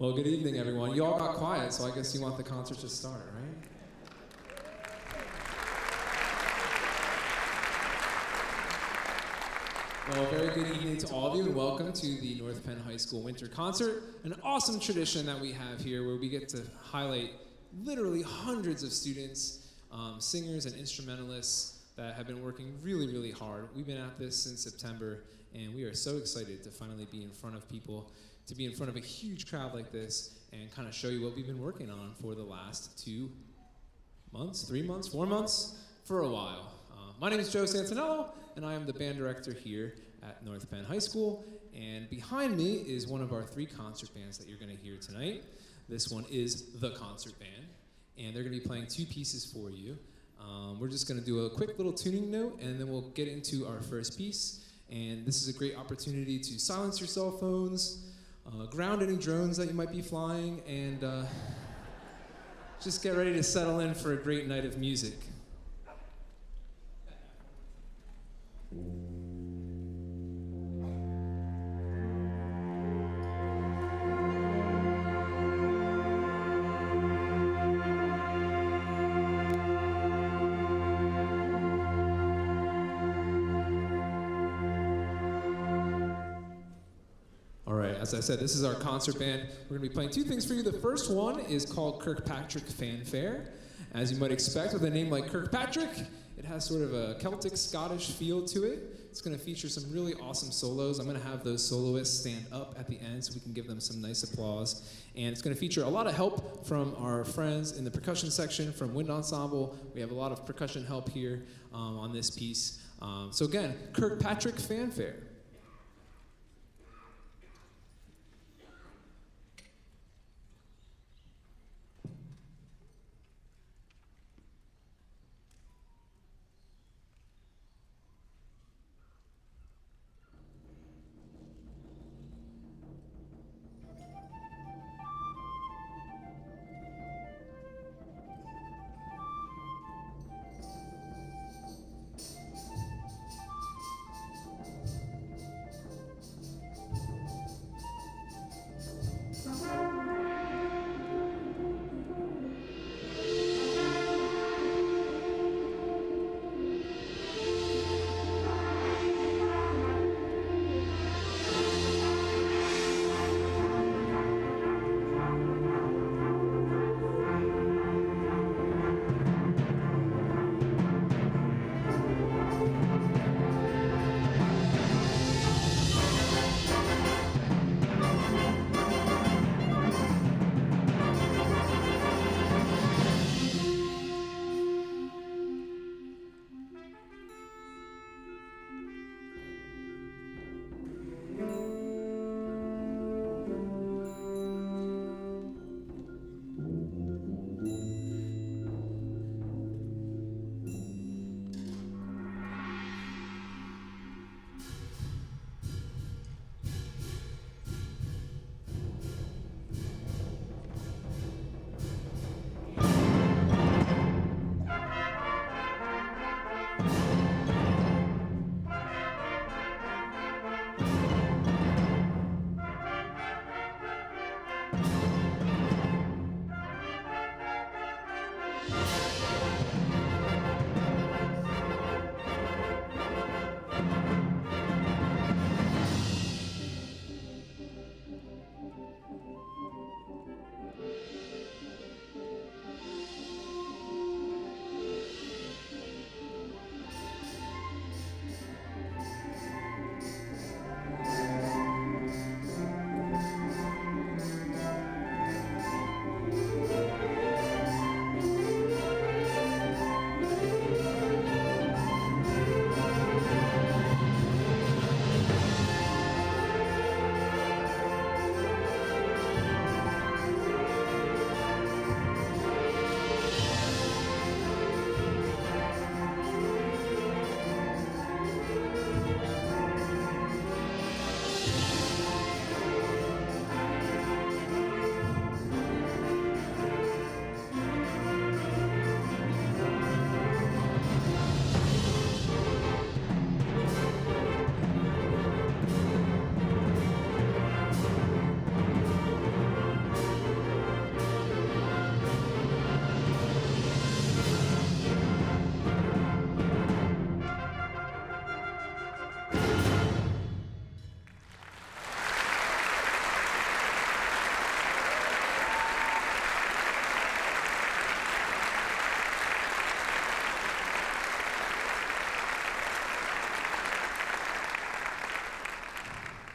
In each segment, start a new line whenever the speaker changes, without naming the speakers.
Well, good evening, everyone. You all got quiet, so I guess you want the concert to start, right? Well, very good evening to all of you, and welcome to the North Penn High School Winter Concert, an awesome tradition that we have here where we get to highlight literally hundreds of students, singers and instrumentalists that have been working really, really hard. We've been at this since September, and we are so excited to finally be in front of people, to be in front of a huge crowd like this, and kind of show you what we've been working on for the last 2 months, 3 months, 4 months, for a while. My name is Joe Santinello, and I am the band director here at North Penn High School. And behind me is one of our 3 concert bands that you're going to hear tonight. This one is the concert band, and they're going to be playing 2 pieces for you. We're just going to do a quick little tuning note, and then we'll get into our first piece. And this is a great opportunity to silence your cell phones, ground any drones that you might be flying, and just get ready to settle in for a great night of music. As I said, this is our concert band. We're going to be playing 2 things for you. The first one is called Kirkpatrick Fanfare. As you might expect with a name like Kirkpatrick, it has sort of a Celtic, Scottish feel to it. It's going to feature some really awesome solos. I'm going to have those soloists stand up at the end so we can give them some nice applause. And it's going to feature a lot of help from our friends in the percussion section from Wind Ensemble. We have a lot of percussion help here on this piece. So again, Kirkpatrick Fanfare.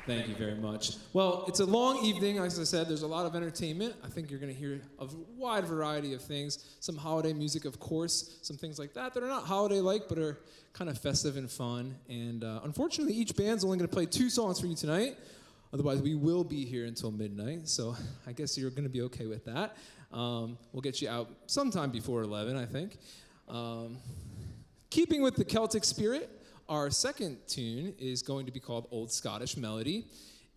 Thank you very much. Well, it's a long evening. As I said, there's a lot of entertainment. I think you're going to hear a wide variety of things. Some holiday music, of course, some things like that are not holiday-like, but are kind of festive and fun. And unfortunately, each band's only going to play 2 songs for you tonight. Otherwise, we will be here until midnight. So I guess you're going to be okay with that. We'll get you out sometime before 11, I think. Keeping with the Celtic spirit, our second tune is going to be called Old Scottish Melody.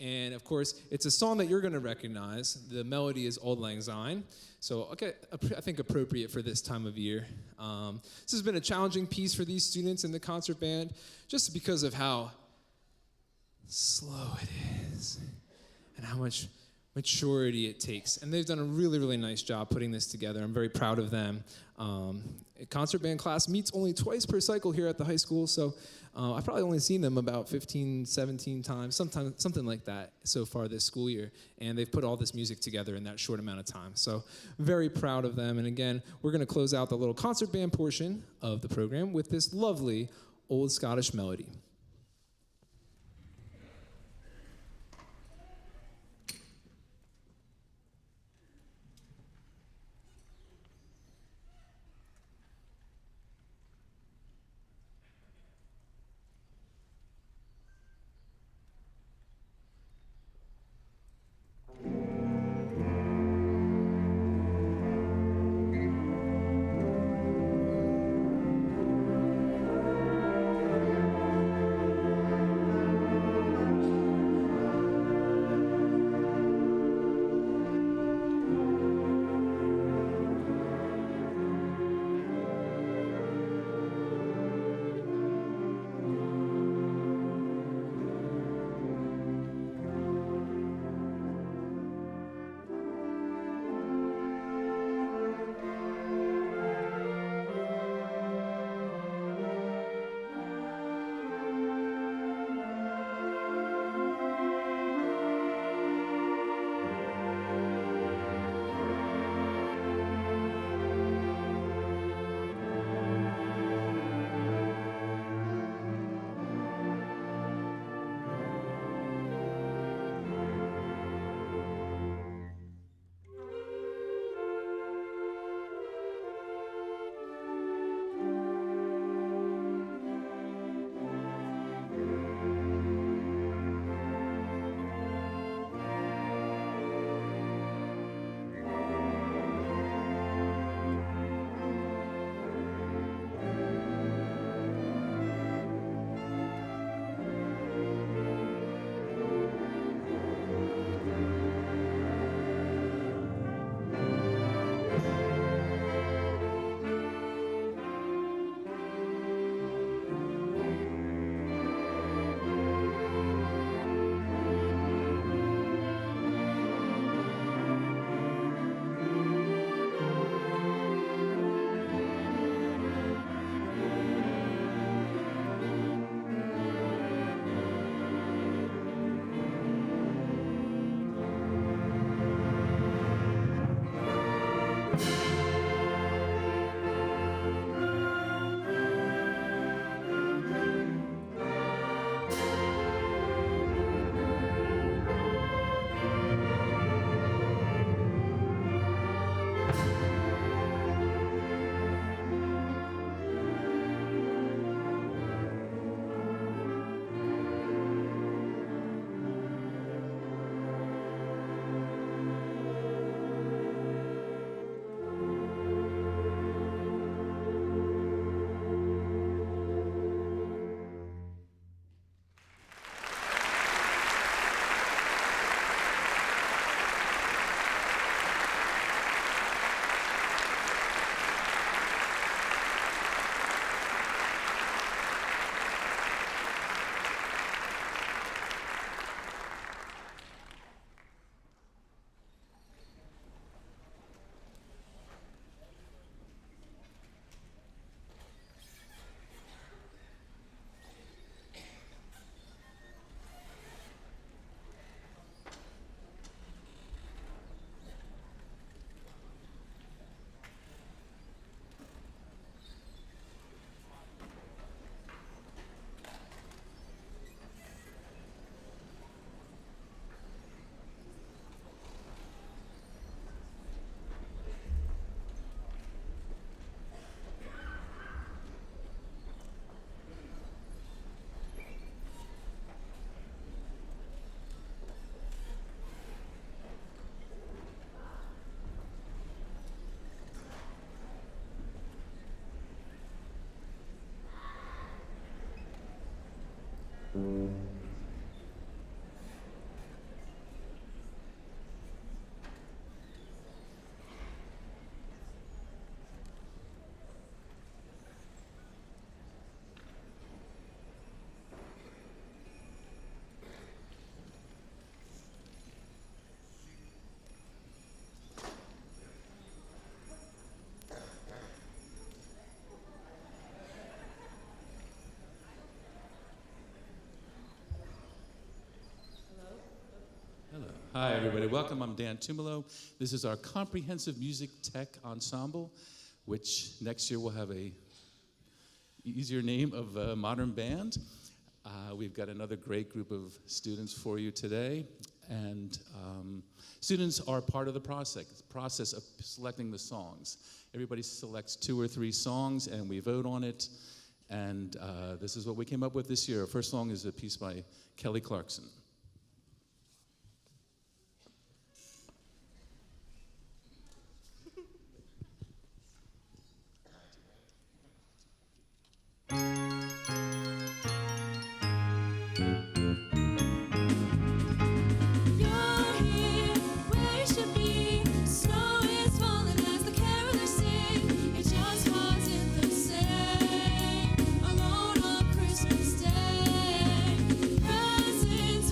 And of course, it's a song that you're going to recognize. The melody is Auld Lang Syne. So okay, I think appropriate for this time of year. This has been a challenging piece for these students in the concert band, just because of how slow it is and how much maturity it takes. And they've done a really, really nice job putting this together. I'm very proud of them. A concert band class meets only twice per cycle here at the high school, so I've probably only seen them about 15, 17 times, something like that so far this school year. And they've put all this music together in that short amount of time. So very proud of them. And again, we're going to close out the little concert band portion of the program with this lovely Old Scottish Melody.
Hi, everybody. Welcome. I'm Dan Tumolo. This is our comprehensive music tech ensemble, which next year will have a easier name of a modern band. We've got another great group of students for you today, and students are part of the process of selecting the songs. Everybody selects 2 or 3 songs, and we vote on it, and this is what we came up with this year. Our first song is a piece by Kelly Clarkson.
Alone on Christmas Day, presents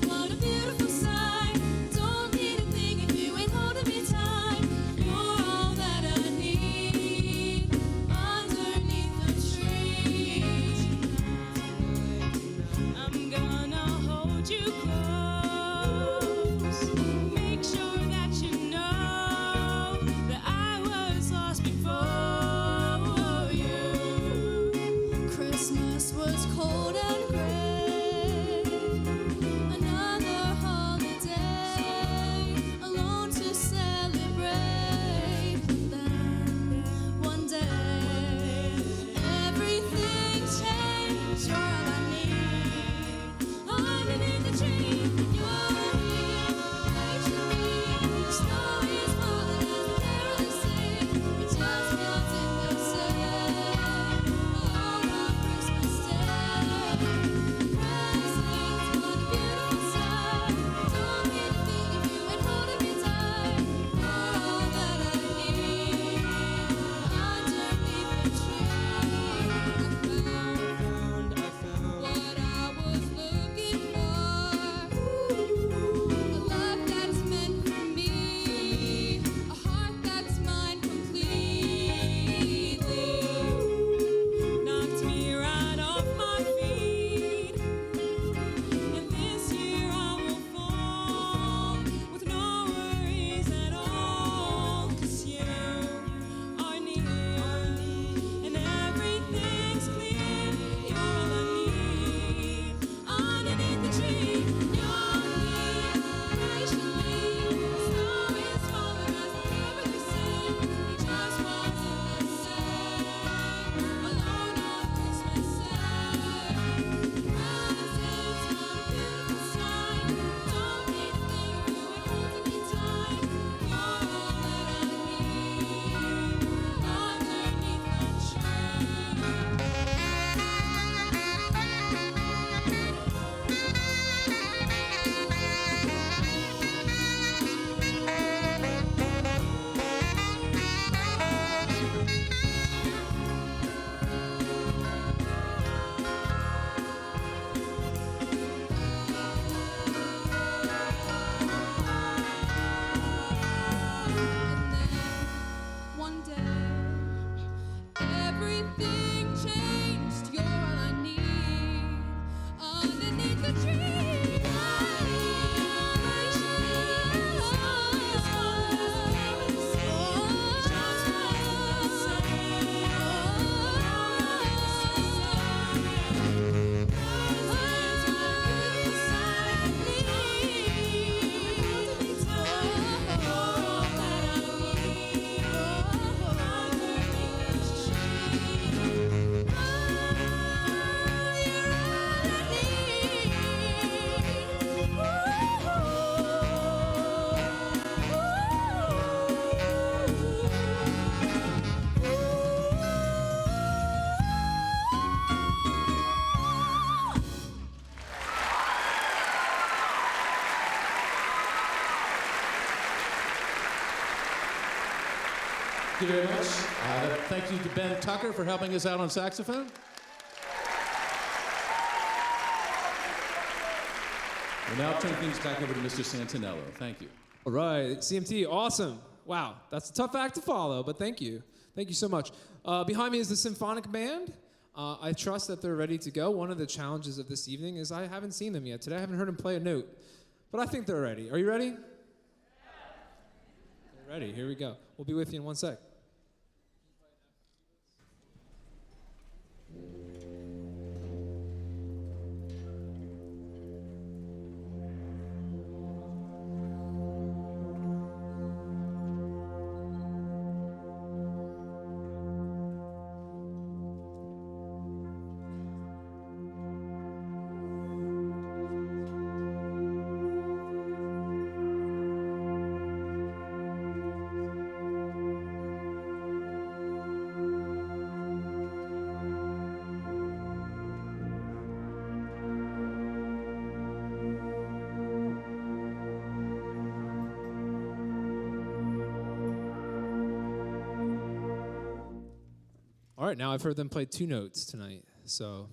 Thank you very much. Thank you to Ben Tucker for helping us out on saxophone. We'll now turn things back over to Mr. Santinello. Thank you.
All right, CMT, awesome. Wow, that's a tough act to follow, but thank you. Thank you so much. Behind me is the Symphonic Band. I trust that they're ready to go. One of the challenges of this evening is I haven't seen them yet. Today I haven't heard them play a note, but I think they're ready. Are you ready? Yeah. They're ready. Here we go. We'll be with you in 1 sec. All right, now I've heard them play 2 notes tonight, so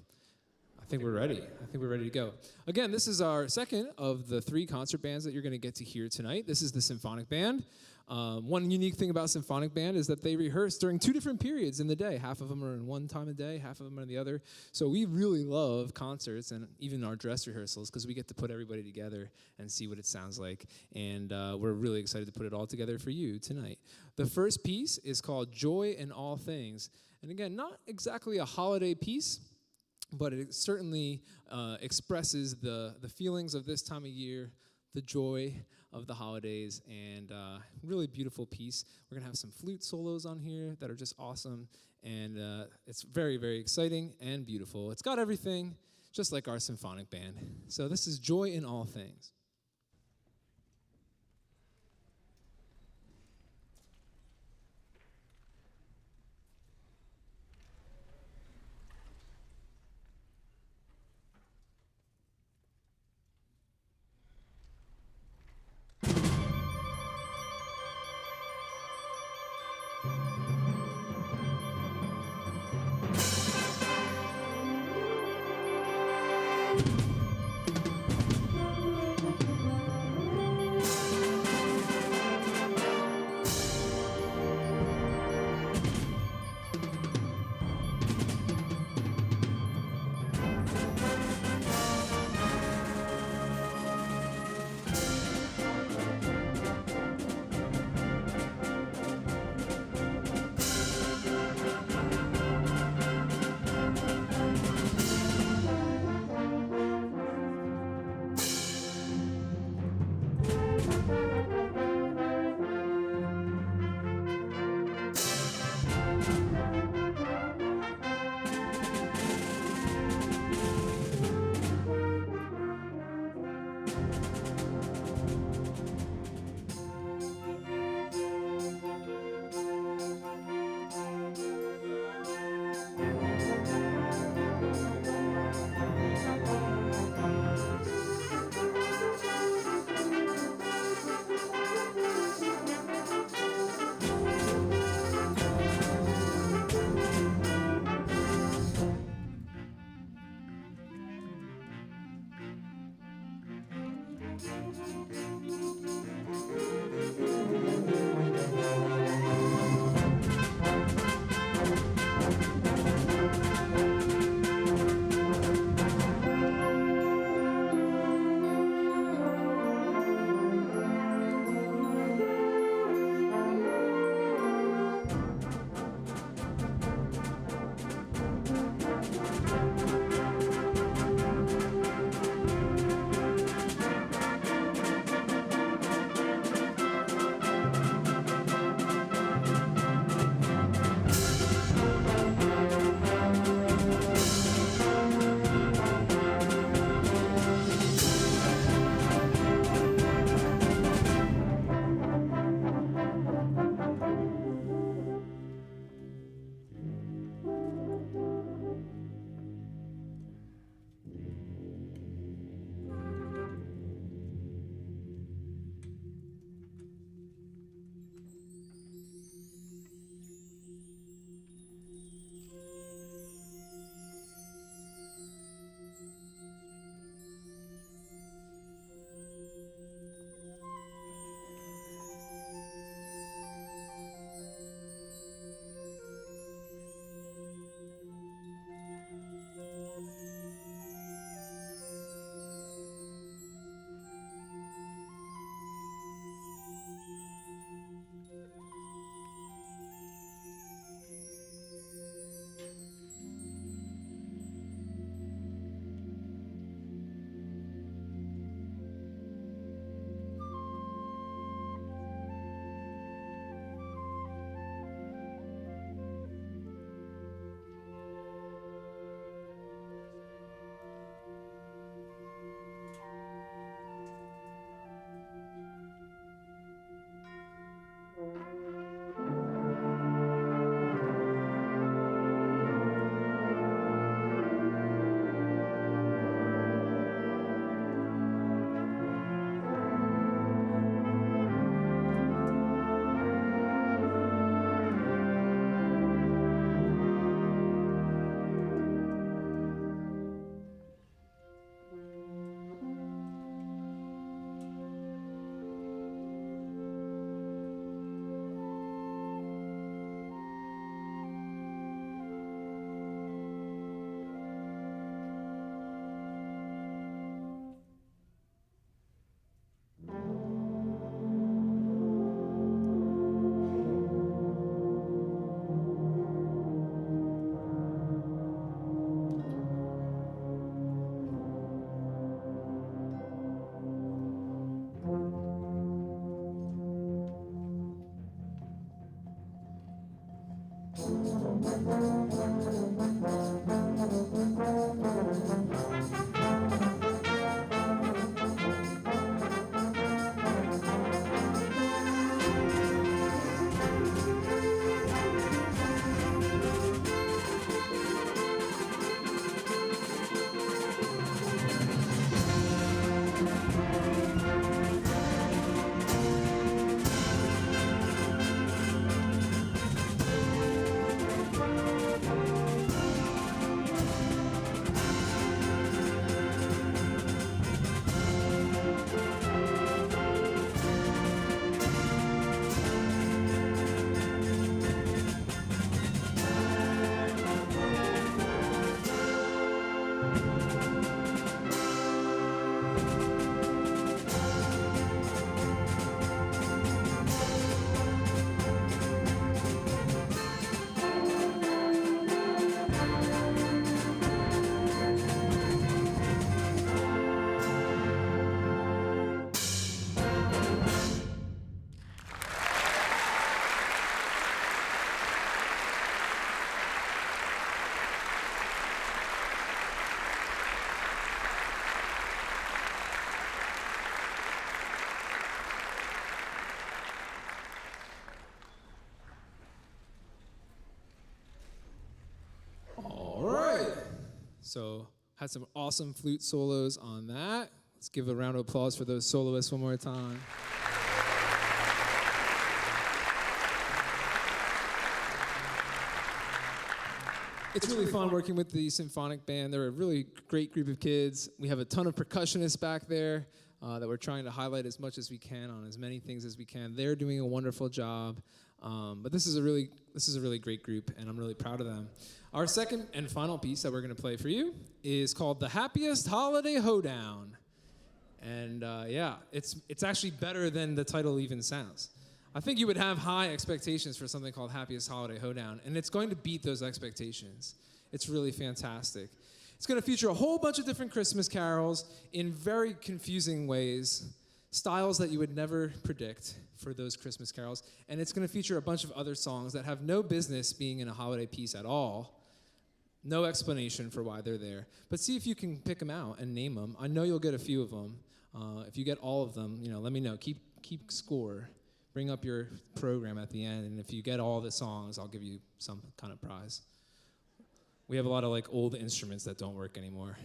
I think we're ready. I think we're ready to go. Again, this is our second of the 3 concert bands that you're going to get to hear tonight. This is the Symphonic Band. One unique thing about Symphonic Band is that they rehearse during 2 different periods in the day. Half of them are in one time of day, half of them are in the other. So we really love concerts and even our dress rehearsals because we get to put everybody together and see what it sounds like. And we're really excited to put it all together for you tonight. The first piece is called Joy in All Things. And again, not exactly a holiday piece, but it certainly expresses the feelings of this time of year, the joy of the holidays, and really beautiful piece. We're going to have some flute solos on here that are just awesome, and it's very, very exciting and beautiful. It's got everything, just like our Symphonic Band. So this is Joy in All Things. So had some awesome flute solos on that. Let's give a round of applause for those soloists one more time. It's really fun working with the Symphonic band. They're a really great group of kids. We have a ton of percussionists back there that we're trying to highlight as much as we can on as many things as we can. They're doing a wonderful job. But this is a really great group, and I'm really proud of them. Our second and final piece that we're going to play for you is called "The Happiest Holiday Hoedown," and it's actually better than the title even sounds. I think you would have high expectations for something called Happiest Holiday Hoedown, and it's going to beat those expectations. It's really fantastic. It's going to feature a whole bunch of different Christmas carols in very confusing ways, styles that you would never predict for those Christmas carols, and it's going to feature a bunch of other songs that have no business being in a holiday piece at all. No explanation for why they're there. But see if you can pick them out and name them. I know you'll get a few of them. If you get all of them, let me know. Keep score. Bring up your program at the end, and if you get all the songs, I'll give you some kind of prize. We have a lot of old instruments that don't work anymore.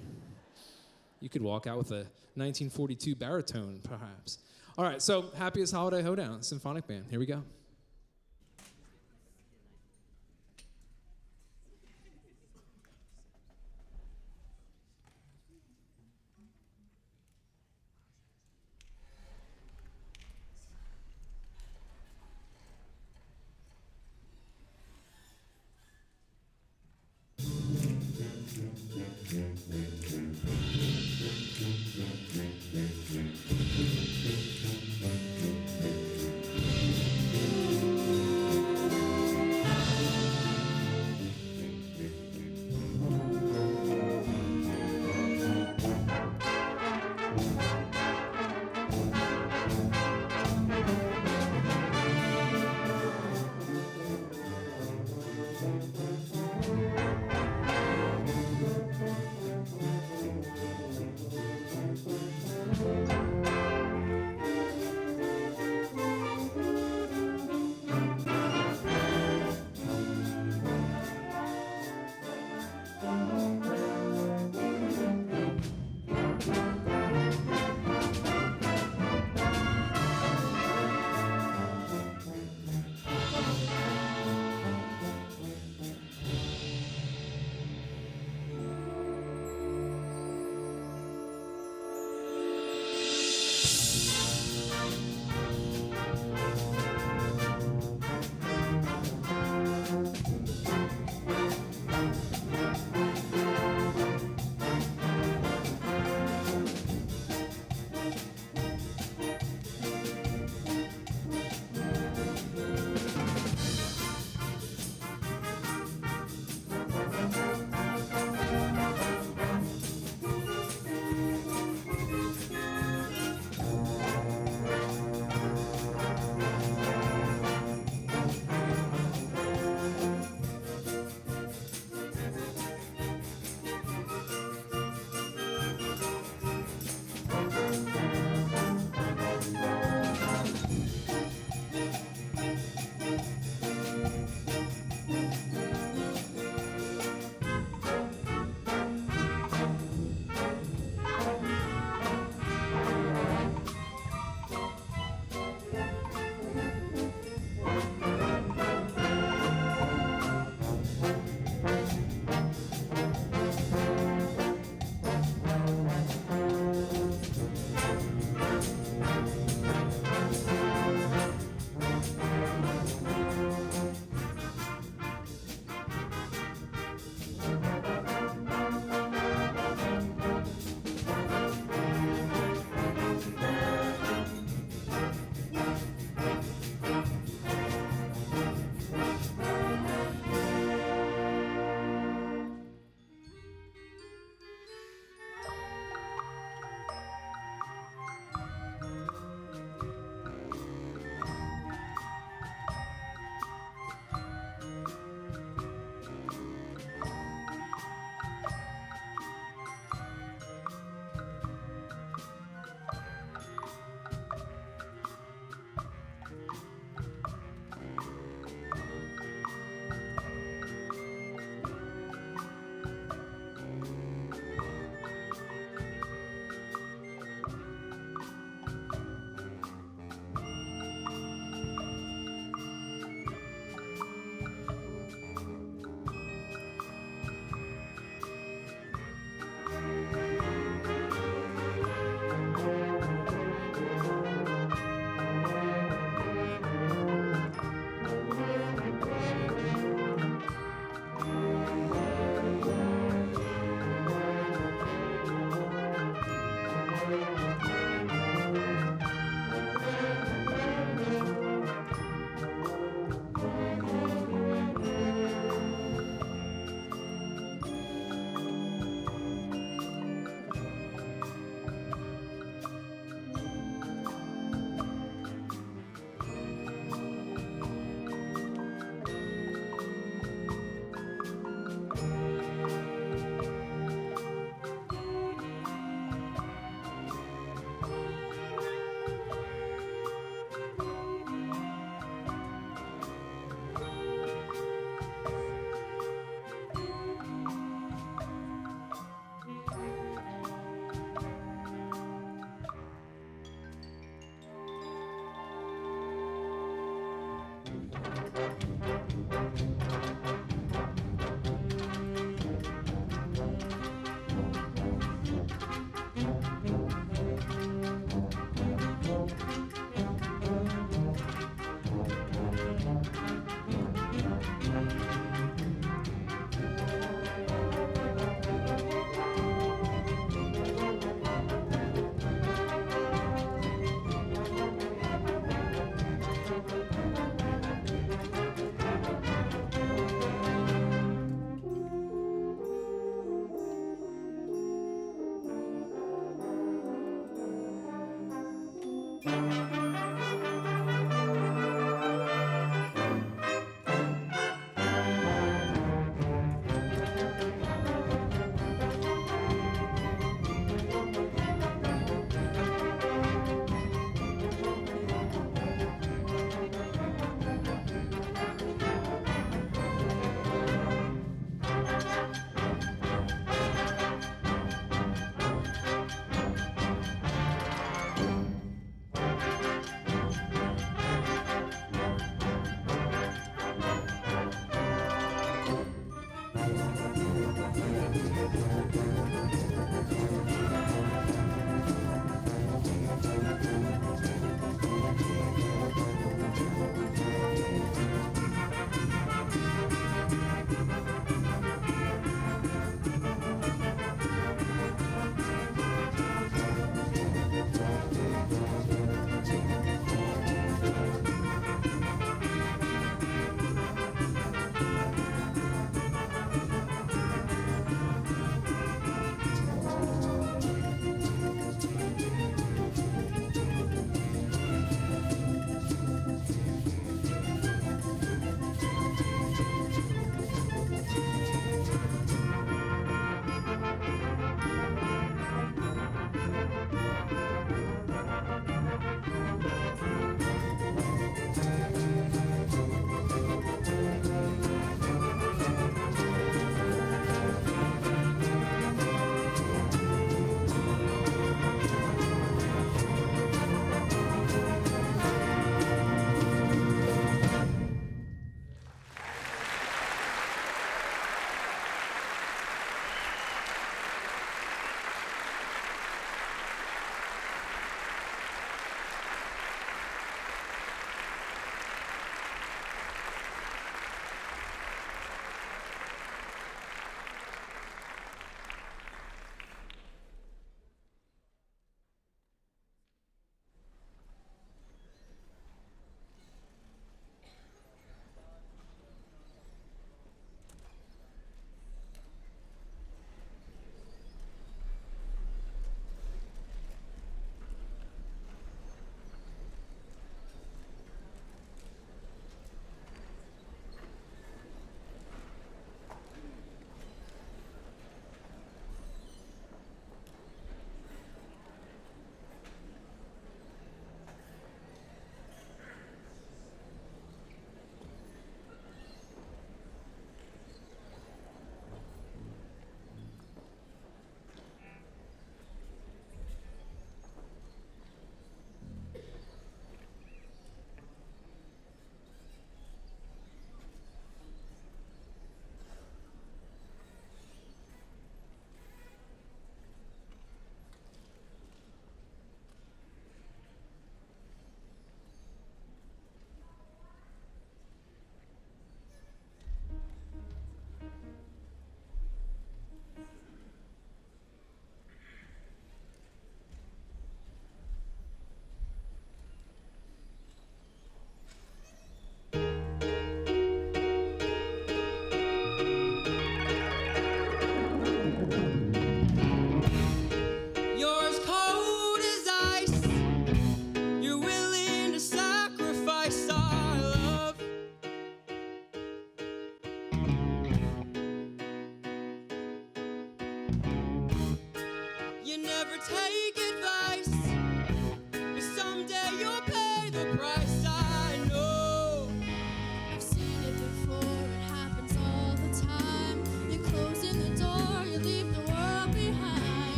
You could walk out with a 1942 baritone, perhaps. All right, so Happiest Holiday Hoedown, Symphonic Band. Here we go.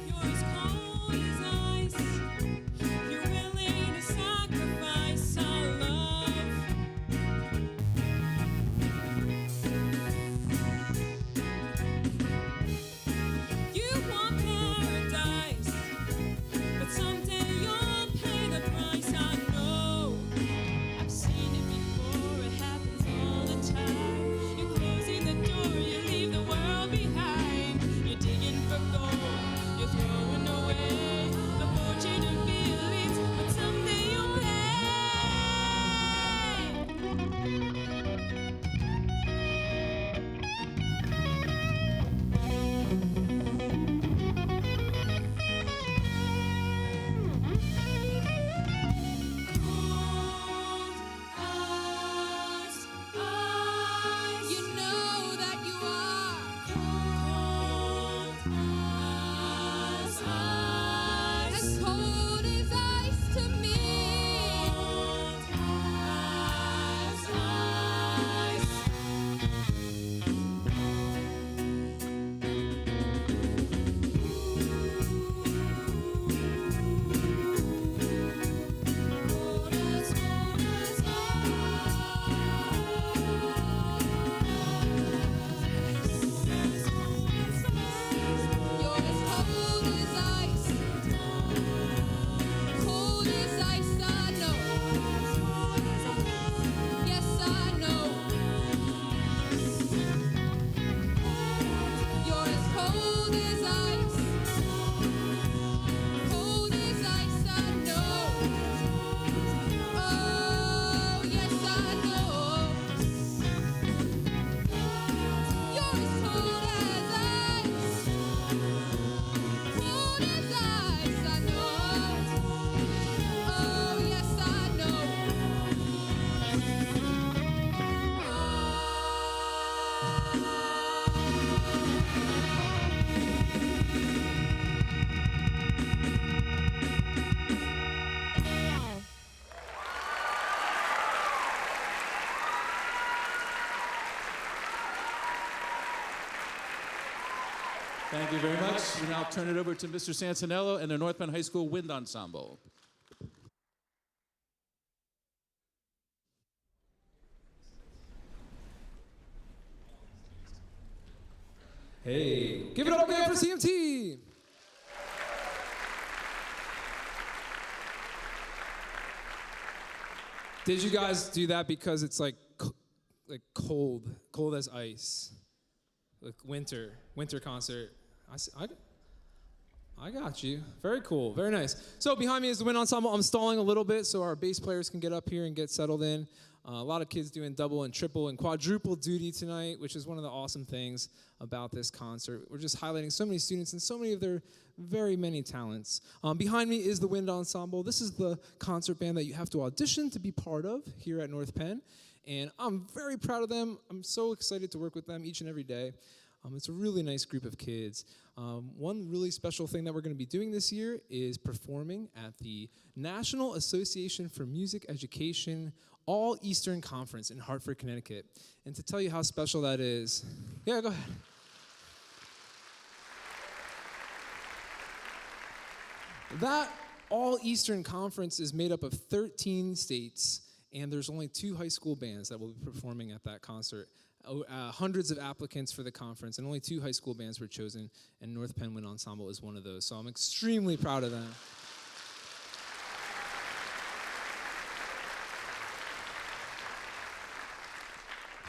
You're as cold as ice. You're willing to sacrifice.
Thank you very much. We now turn it over to Mr. Santinello and the North Penn High School Wind Ensemble.
Hey, give it up again for CMT. Did you guys do that because it's like cold as ice, like winter concert? I got you. Very cool, very nice. So behind me is the wind ensemble. I'm stalling a little bit so our bass players can get up here and get settled in. A lot of kids doing double and triple and quadruple duty tonight, which is one of the awesome things about this concert. We're just highlighting so many students and so many of their very many talents. Behind me is the wind ensemble. This is the concert band that you have to audition to be part of here at North Penn. And I'm very proud of them. I'm so excited to work with them each and every day. It's a really nice group of kids. One really special thing that we're going to be doing this year is performing at the National Association for Music Education All-Eastern Conference in Hartford, Connecticut. And to tell you how special that is, yeah, go ahead. That All-Eastern Conference is made up of 13 states, and there's only 2 high school bands that will be performing at that concert. Hundreds of applicants for the conference, and only 2 high school bands were chosen, and North Penn Wind Ensemble is one of those. So I'm extremely proud of them.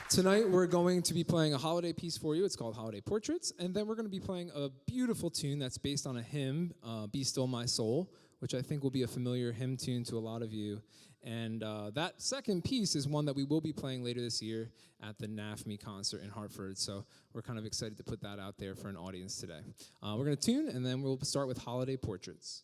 Tonight we're going to be playing a holiday piece for you. It's called Holiday Portraits, and then we're going to be playing a beautiful tune that's based on a hymn, Be Still My Soul, which I think will be a familiar hymn tune to a lot of you. And that second piece is one that we will be playing later this year at the NAFME concert in Hartford. So we're kind of excited to put that out there for an audience today. We're going to tune, and then we'll start with Holiday Portraits.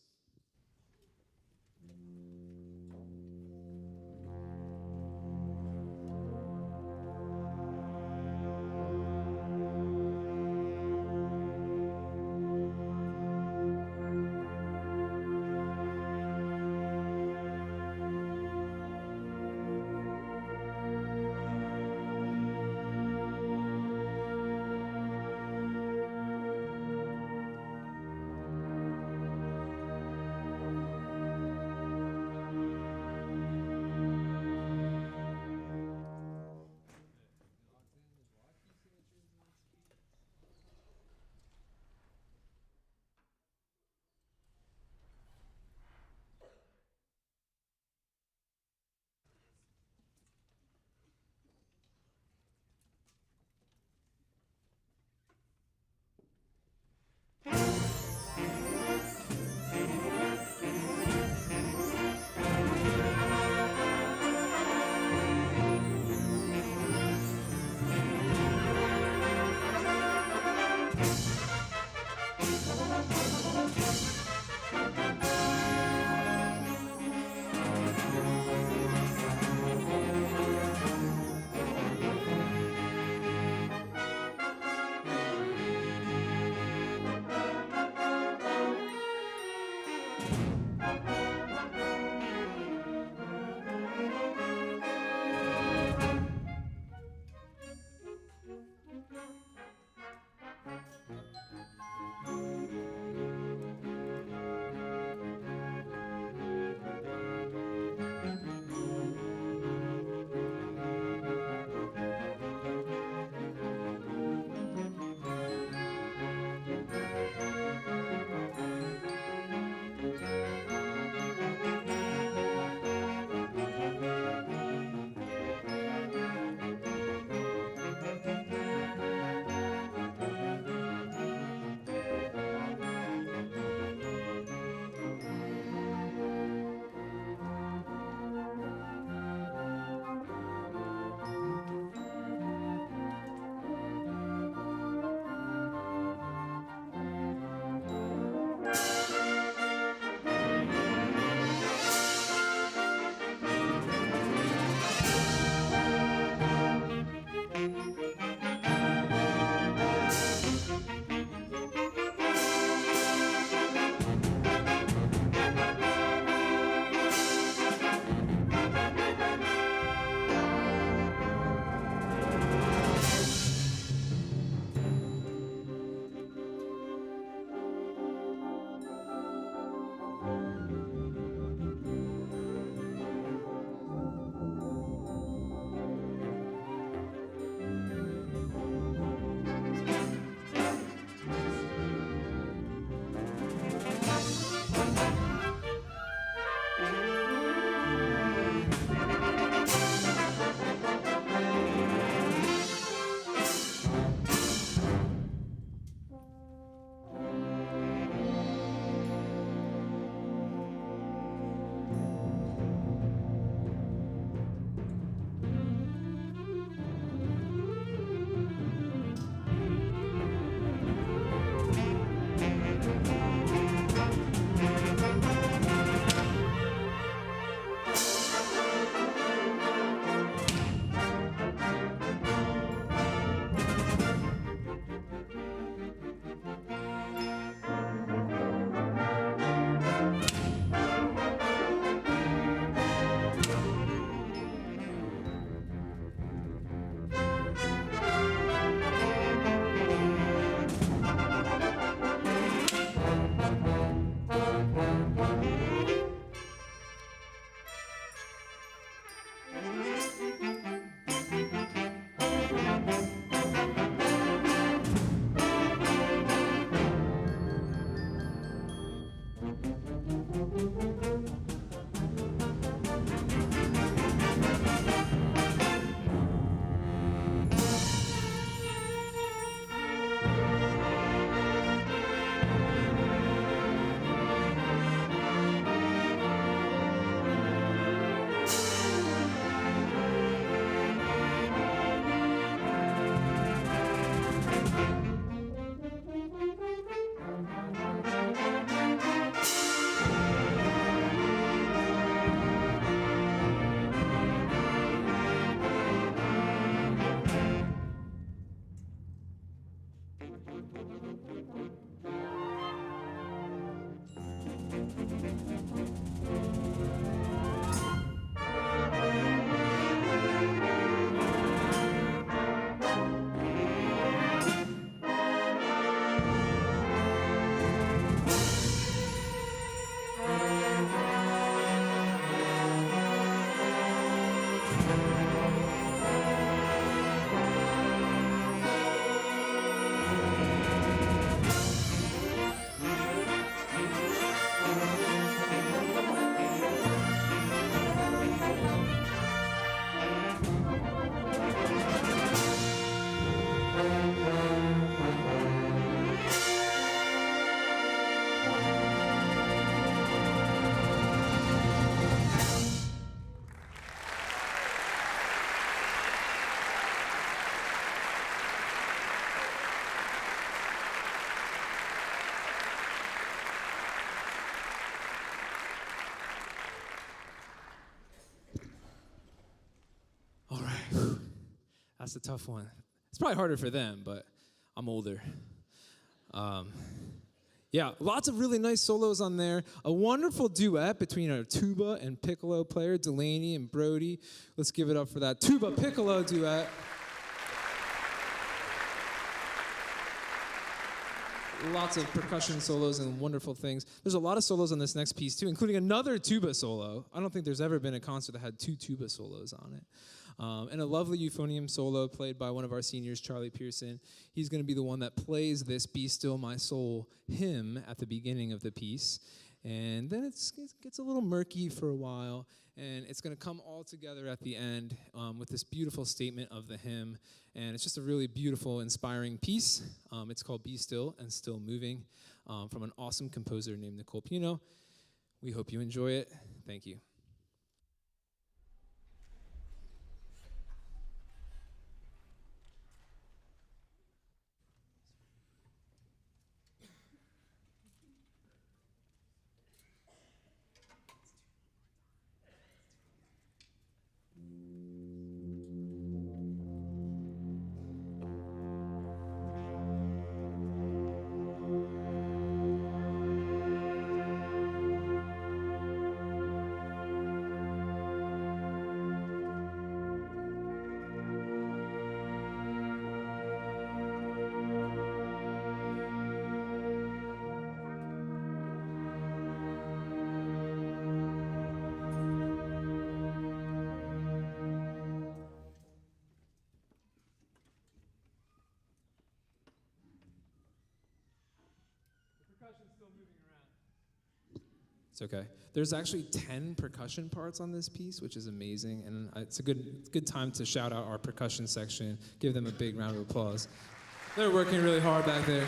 That's a tough one. It's probably harder for them, but I'm older. Yeah, lots of really nice solos on there. A wonderful duet between our tuba and piccolo player, Delaney and Brody. Let's give it up for that tuba piccolo duet. Lots of percussion solos and wonderful things. There's a lot of solos on this next piece too, including another tuba solo. I don't think there's ever been a concert that had 2 tuba solos on it. And a lovely euphonium solo played by one of our seniors, Charlie Pearson. He's going to be the one that plays this "Be Still My Soul" hymn at the beginning of the piece. And then it gets a little murky for a while, and it's going to come all together at the end with this beautiful statement of the hymn. And it's just a really beautiful, inspiring piece. It's called "Be Still and Still Moving" from an awesome composer named Nicole Pino. We hope you enjoy it. Thank you. It's okay. There's actually 10 percussion parts on this piece, which is amazing, and it's a good time to shout out our percussion section. Give them a big round of applause. They're working really hard back there.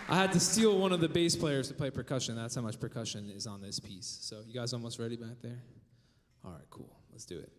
I had to steal one of the bass players to play percussion. That's how much percussion is on this piece. So you guys almost ready back there? All right, cool. Let's do it.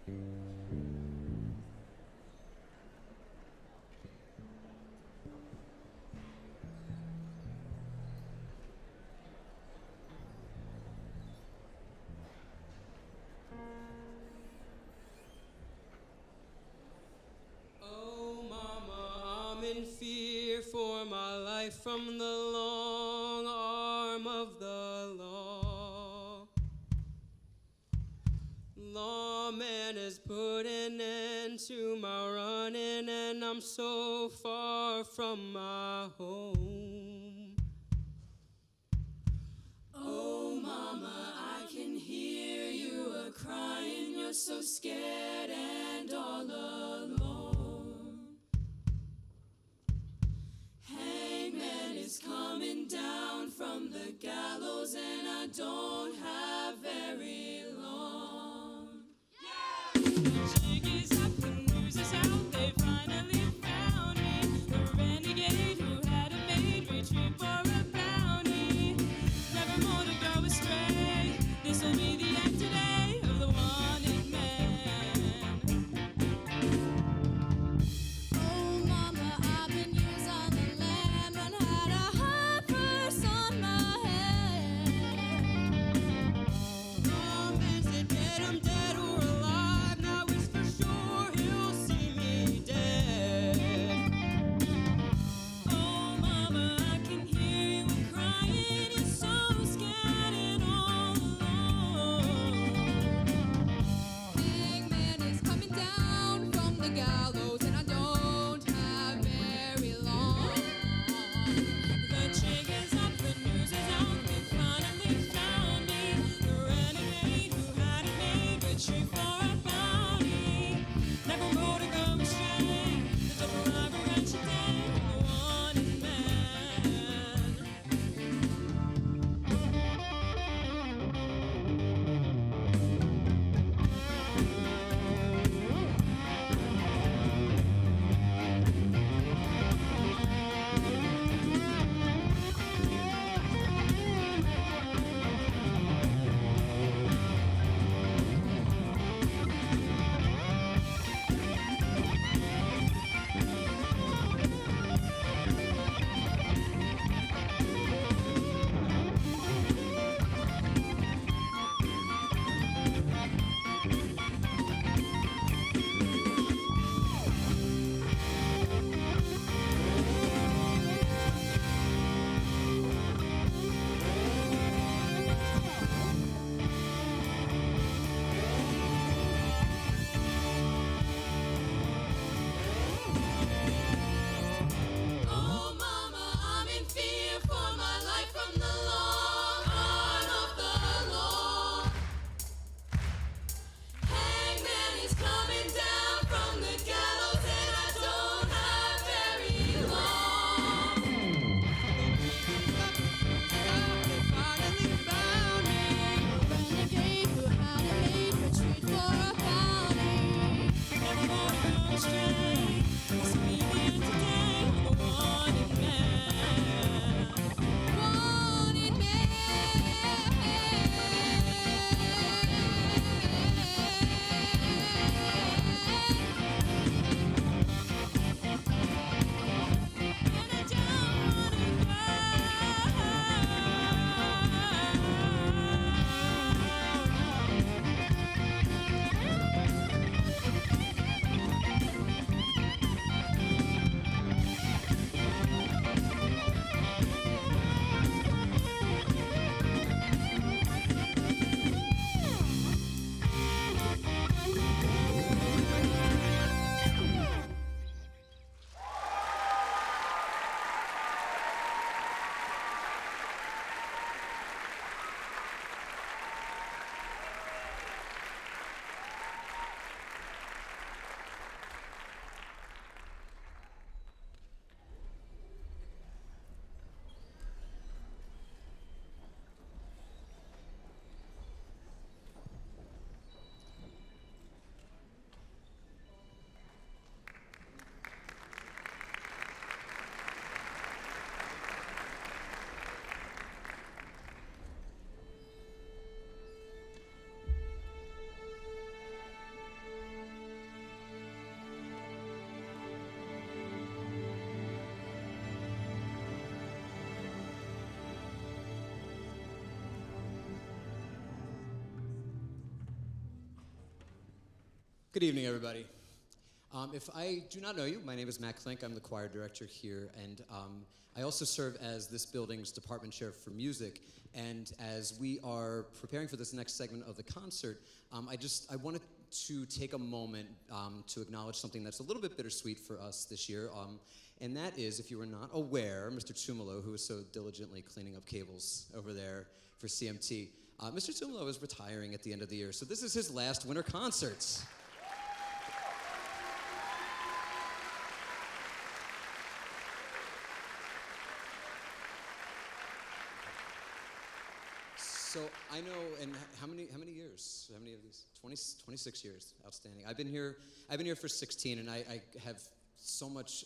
Oh, Mama, I'm in fear for my life from the long arm of the law. Lawman has put an end to my running, and I'm so far from my home. Oh, Mama, I can hear you a-crying. You're so scared and all alone. Hangman is coming down from the gallows, and I don't have very long. The jig is up, the news is out, they finally found me. The renegade who had a maid retreat for a bounty. Never more to go astray, this'll be the end today of the wanted man.
Oh, Mama, I've been years on the lam and had a hot purse on my head.
Good evening, everybody. If I do not know you, my name is Matt Klink. I'm the choir director here, and I also serve as this building's department chair for music. And as we are preparing for this next segment of the concert, I wanted to take a moment to acknowledge something that's a little bit bittersweet for us this year. And that is, if you were not aware, Mr. Tumalo, who is so diligently cleaning up cables over there for CMT, Mr. Tumalo is retiring at the end of the year. So this is his last winter concerts. So I know, and how many years? How many of these? 26 years. Outstanding. I've been here for 16, and I have so much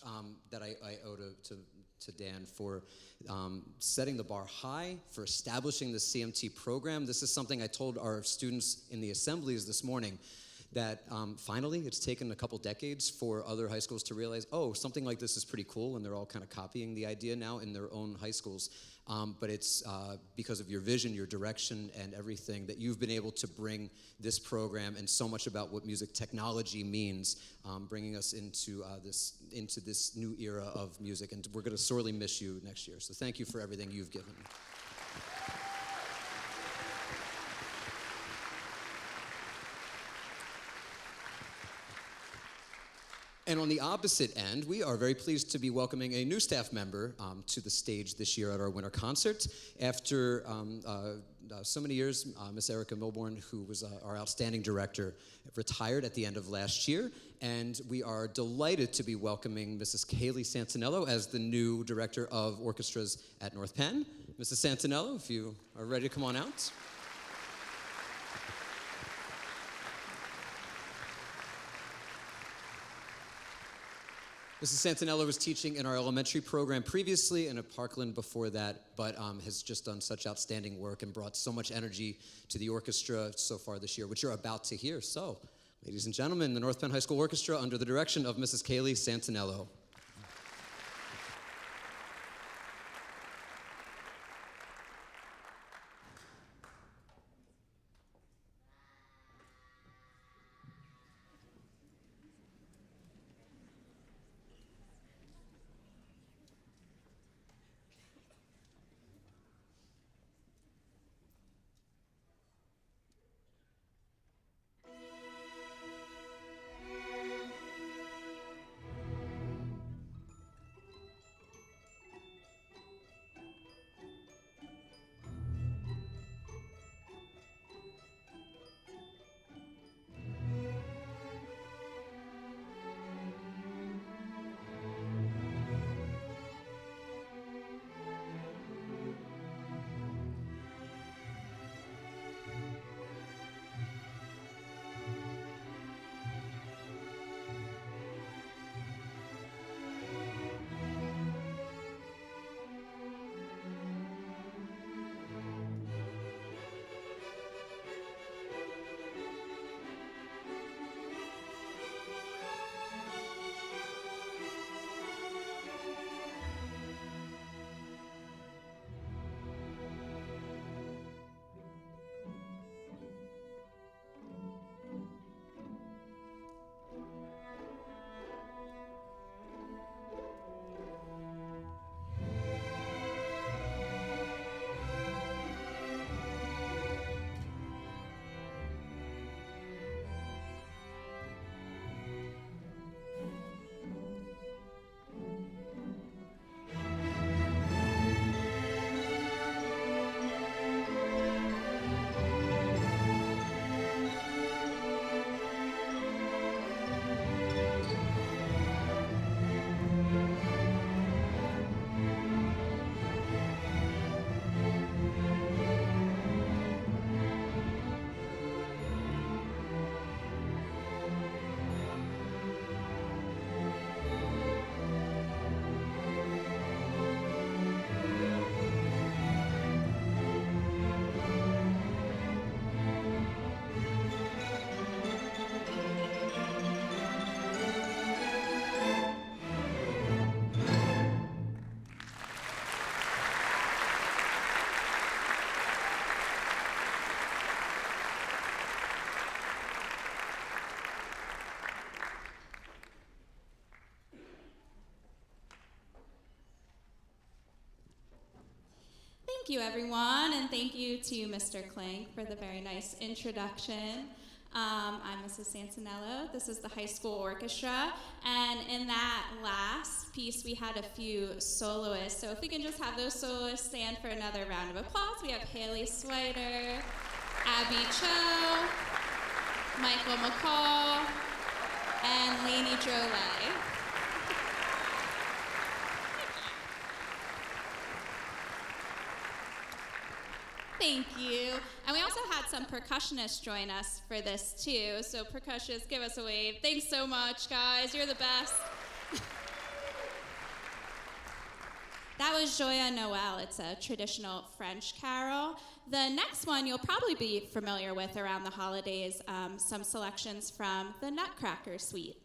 that I owe to Dan for setting the bar high, for establishing the CMT program. This is something I told our students in the assemblies this morning, that finally it's taken a couple decades for other high schools to realize, oh, something like this is pretty cool, and they're all kind of copying the idea now in their own high schools. But it's because of your vision, your direction, and everything that you've been able to bring this program and so much about what music technology means, bringing us into this new era of music. And we're going to sorely miss you next year. So thank you for everything you've given. And on the opposite end, we are very pleased to be welcoming a new staff member to the stage this year at our winter concert. After so many years, Miss Erica Milbourne, who was our outstanding director, retired at the end of last year, and we are delighted to be welcoming Mrs. Kaylee Santinello as the new director of orchestras at North Penn. Mrs. Santinello, if you are ready to come on out. Mrs. Santinello was teaching in our elementary program previously and at Parkland before that, but has just done such outstanding work and brought so much energy to the orchestra so far this year, which you're about to hear. So, ladies and gentlemen, the North Penn High School Orchestra under the direction of Mrs. Kaylee Santinello.
you, everyone, and thank you to Mr. Clank for the very nice introduction. I'm Mrs. Santinello. This is the high school orchestra, and in that last piece, we had a few soloists. So if we can just have those soloists stand for another round of applause. We have Haley Switer, Abby Cho, Michael McCall, and Lainey Drolet. Thank you. And we also had some percussionists join us for this too. So percussionists, give us a wave. Thanks so much, guys. You're the best. That was Joyeux Noël. It's a traditional French carol. The next one you'll probably be familiar with around the holidays, some selections from the Nutcracker Suite.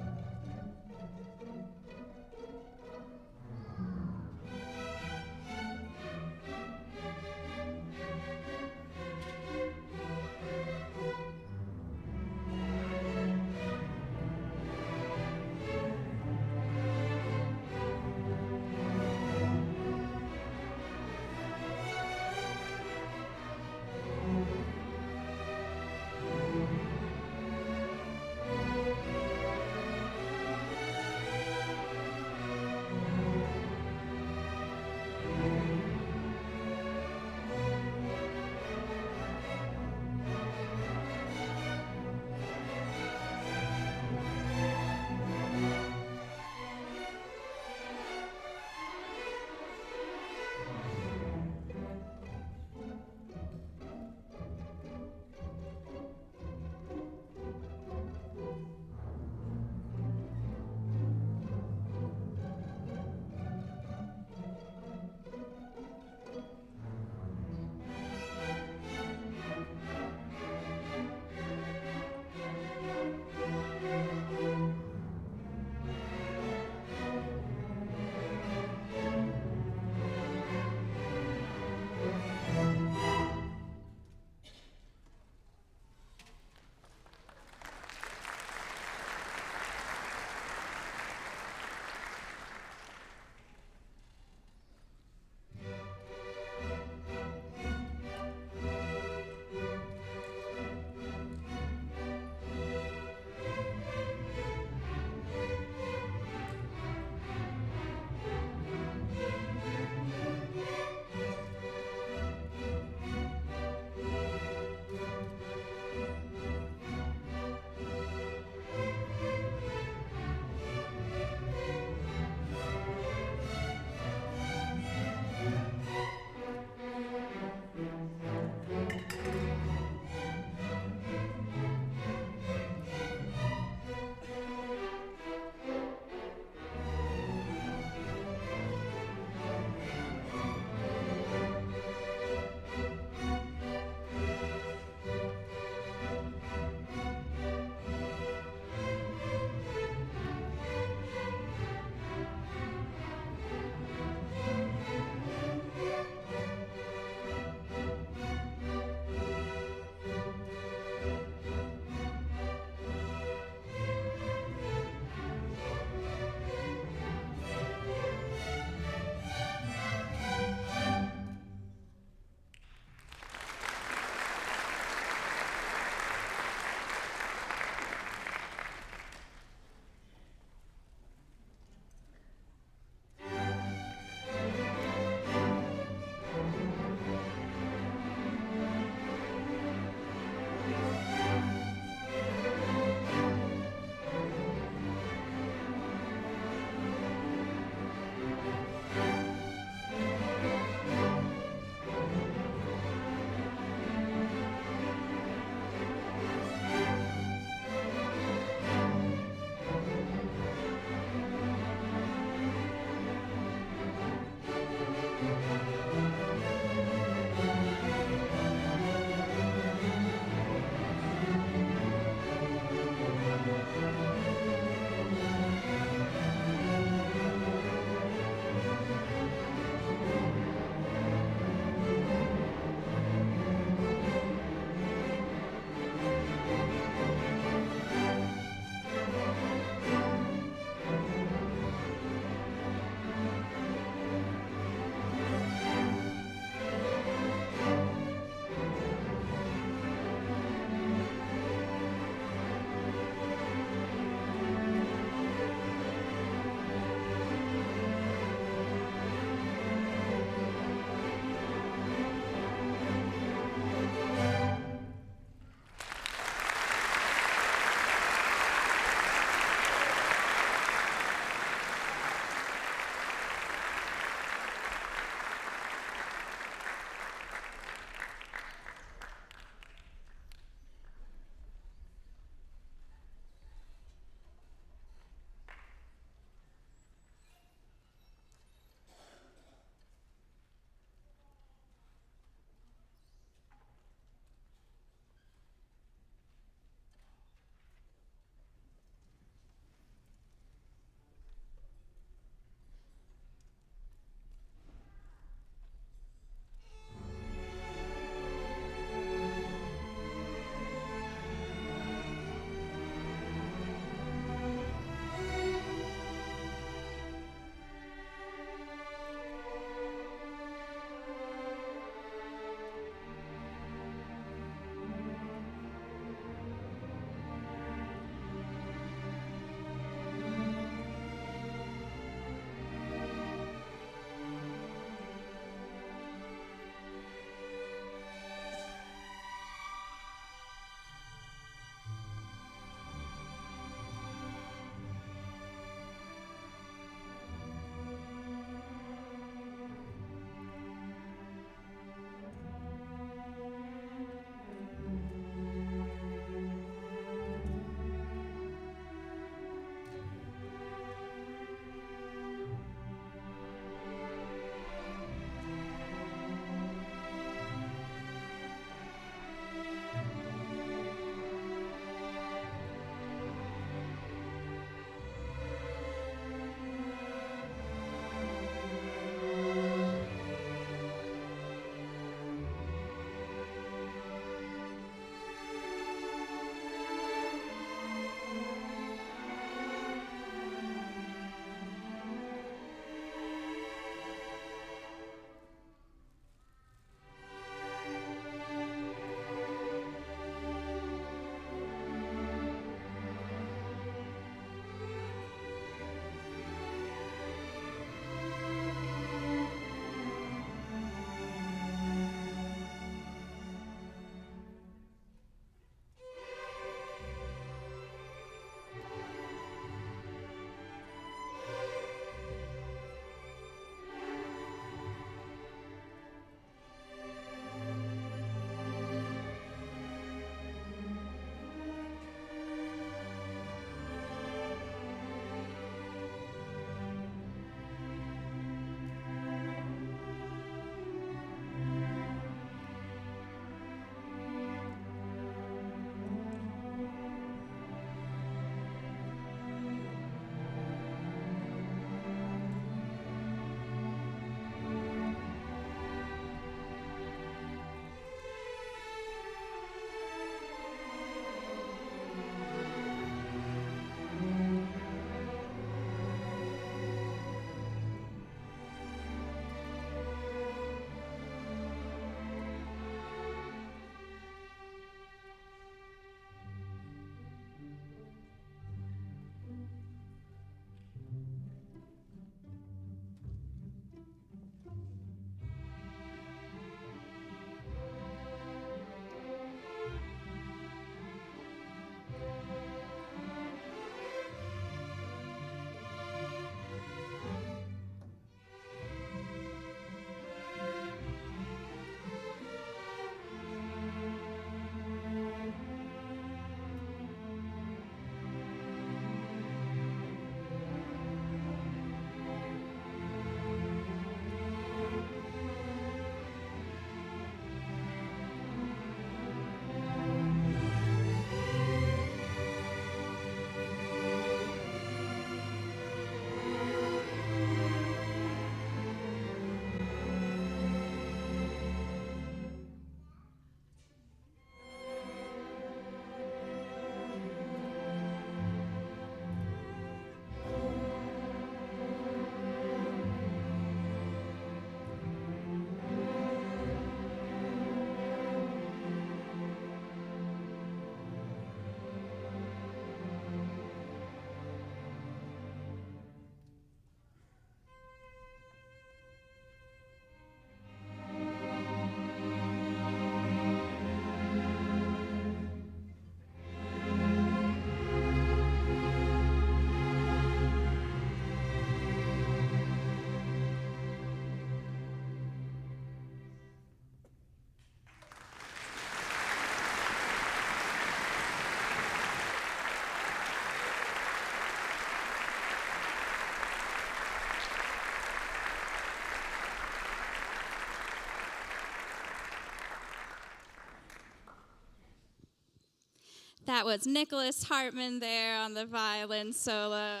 That was Nicholas Hartman there on the violin solo.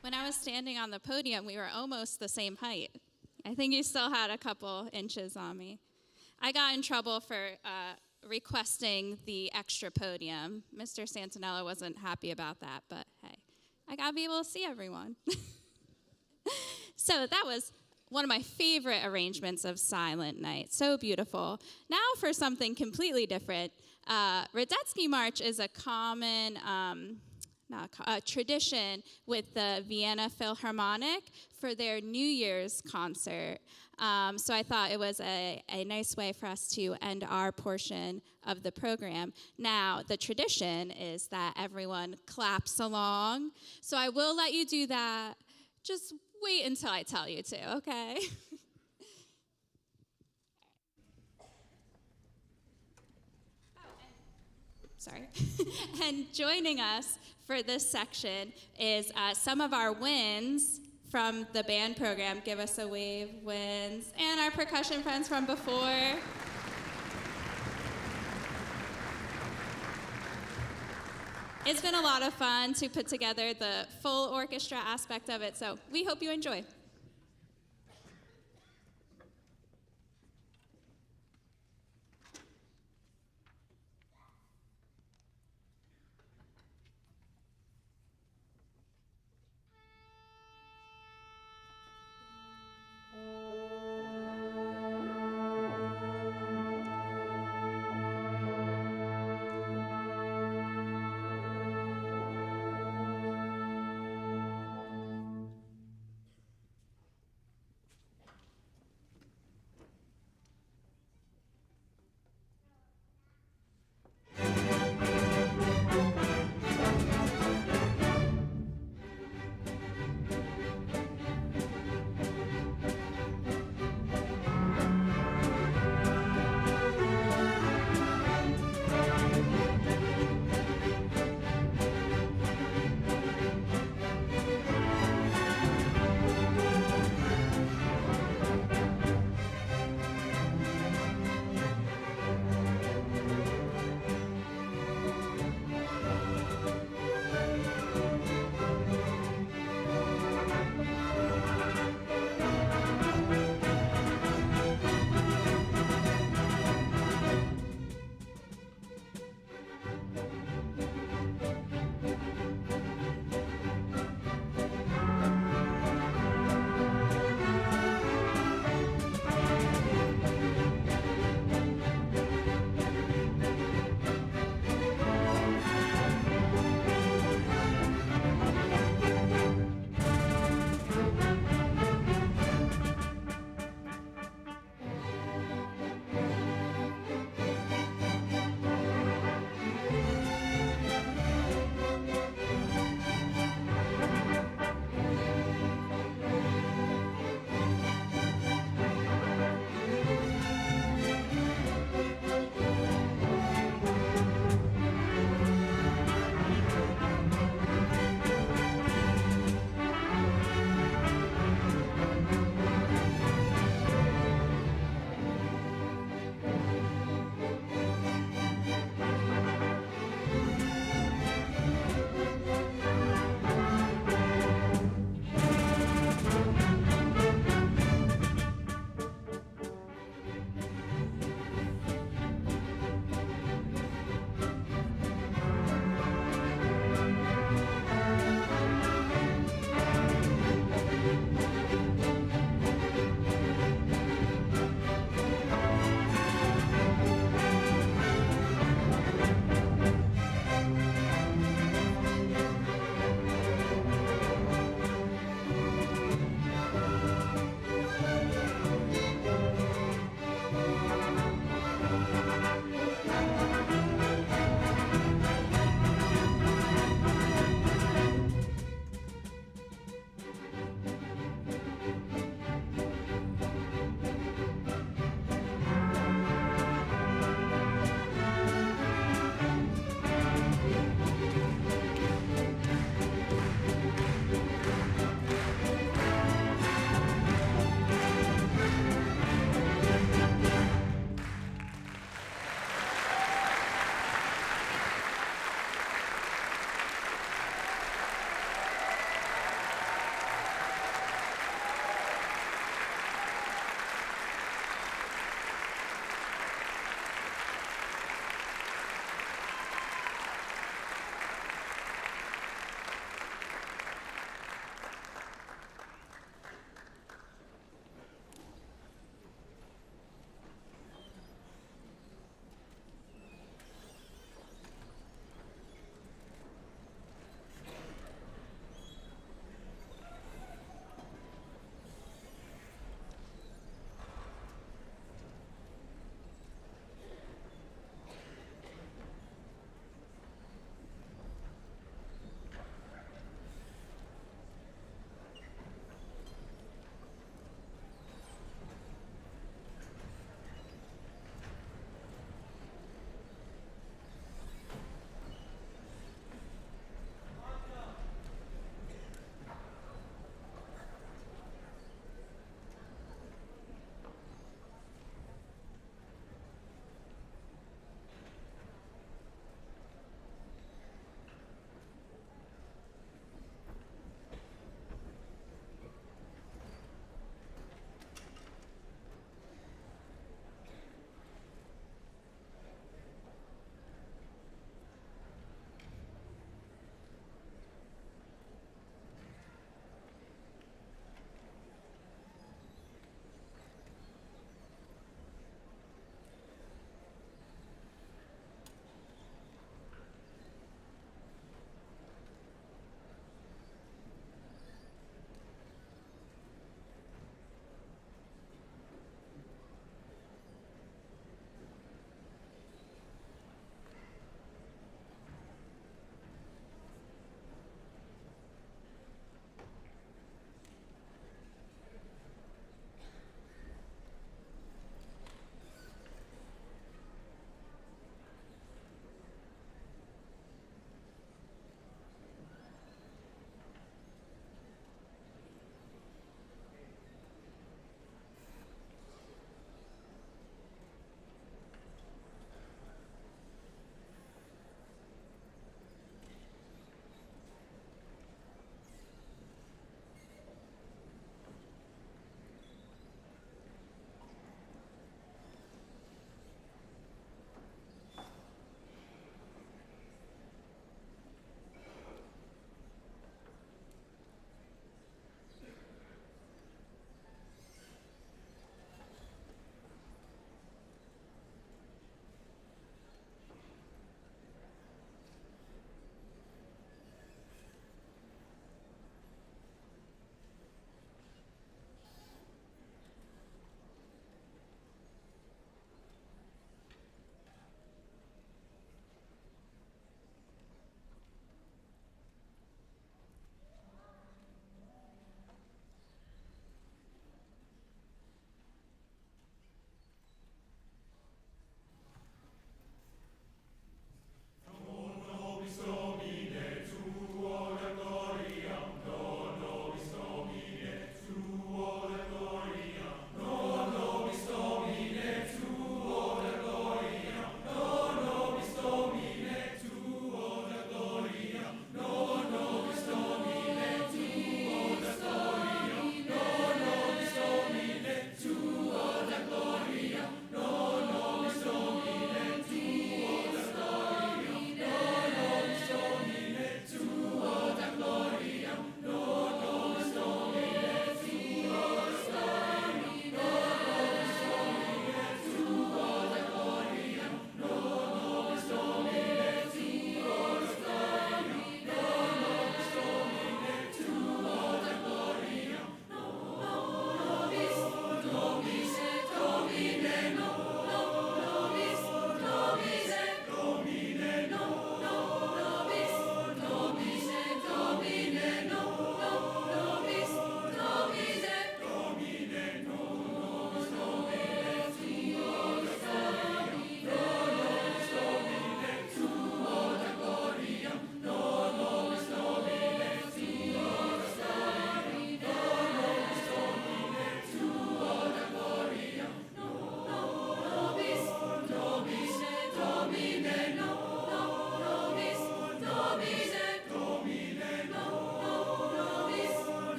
When I was standing on the podium, we were almost the same height. I think you still had a couple inches on me. I got in trouble for requesting the extra podium. Mr. Santinello wasn't happy about that, but hey, I gotta be able to see everyone. So that was one of my favorite arrangements of Silent Night. So beautiful. Now for something completely different. Radetzky March is a common tradition with the Vienna Philharmonic for their New Year's concert. So I thought it was a nice way for us to end our portion of the program. Now, the tradition is that everyone claps along. So I will let you do that. Just wait until I tell you to, okay? Sorry. And joining us for this section is some of our wins from the band program. Give us a wave, wins. And our percussion friends from before. It's been a lot of fun to put together the full orchestra aspect of it, so we hope you enjoy.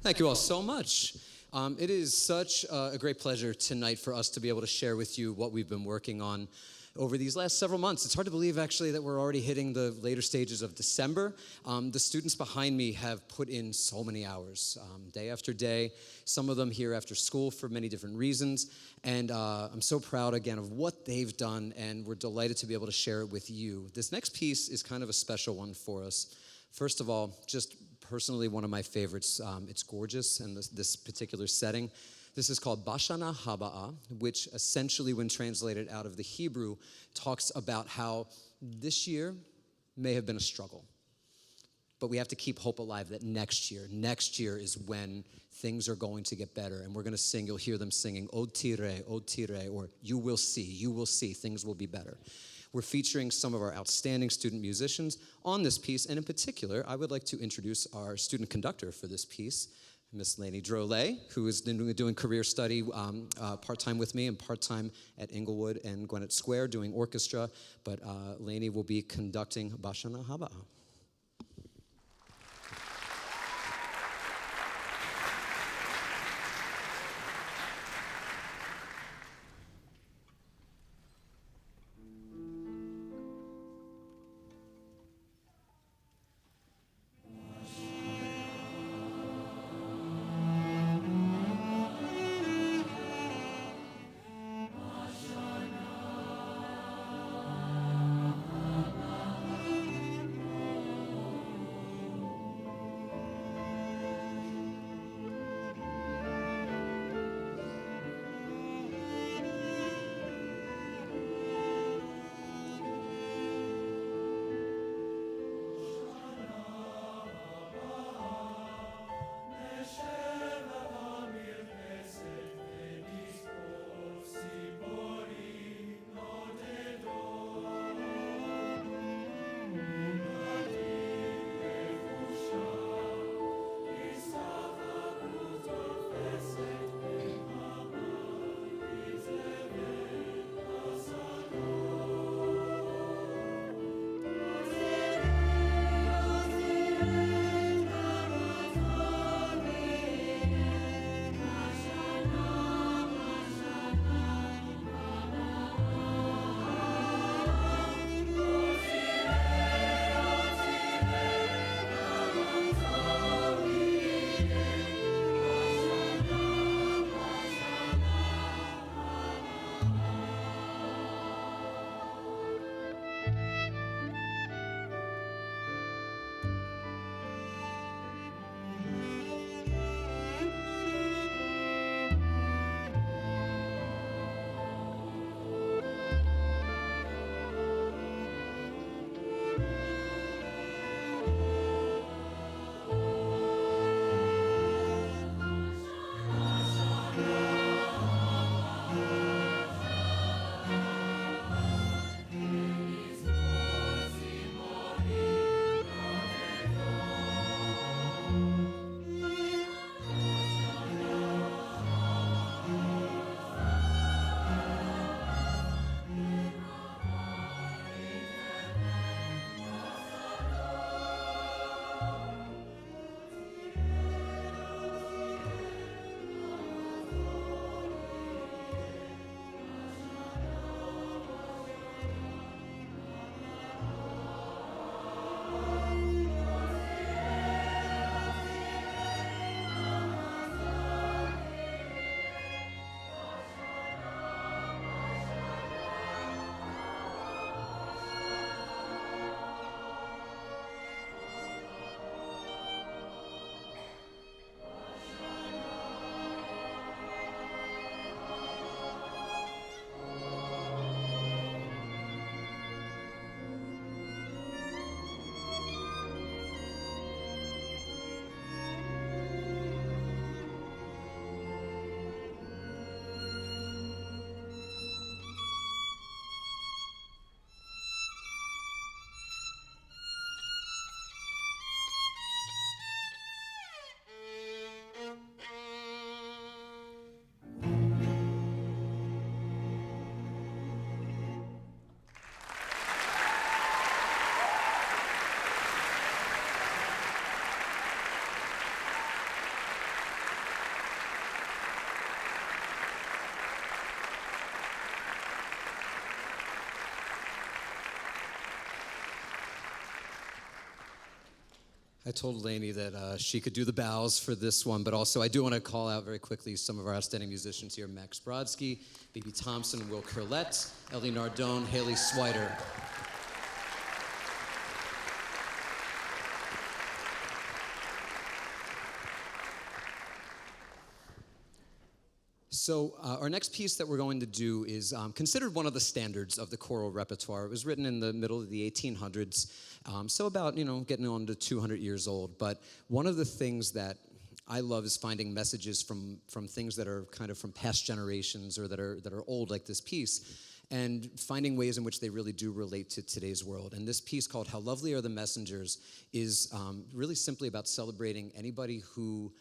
Thank you all so much. It is such a great pleasure tonight for us to be able to share with you what we've been working on over these last several months. It's hard to believe, actually, that we're already hitting the later stages of December. The students behind me have put in so many hours, day after day, some of them here after school for many different reasons. And I'm so proud, again, of what they've done, and we're delighted to be able to share it with you. This next piece is kind of a special one for us. First of all, just personally one of my favorites. It's gorgeous in this particular setting. This is called Bashana Haba'a, which essentially, when translated out of the Hebrew, talks about how this year may have been a struggle. But we have to keep hope alive that next year is when things are going to get better. And we're going to sing, you'll hear them singing, Od Tire, or you will see, things will be better. We're featuring some of our outstanding student musicians on this piece, and in particular, I would like to introduce our student conductor for this piece, Miss Lainey Drolet, who is doing career study part-time with me and part-time at Inglewood and Gwinnett Square doing orchestra, but Lainey will be conducting Bashana Haba'a. I told Lainey that she could do the bows for this one, but also I do want to call out very quickly some of our outstanding musicians here: Max Brodsky, B.B. Thompson, Will Curlett, Ellie Nardone, Haley Swider. So our next piece that we're going to do is considered one of the standards of the choral repertoire. It was written in the middle of the 1800s, so about, getting on to 200 years old. But one of the things that I love is finding messages from things that are kind of from past generations or that are old, like this piece, and finding ways in which they really do relate to today's world. And this piece, called How Lovely Are the Messengers, is really simply about celebrating anybody who,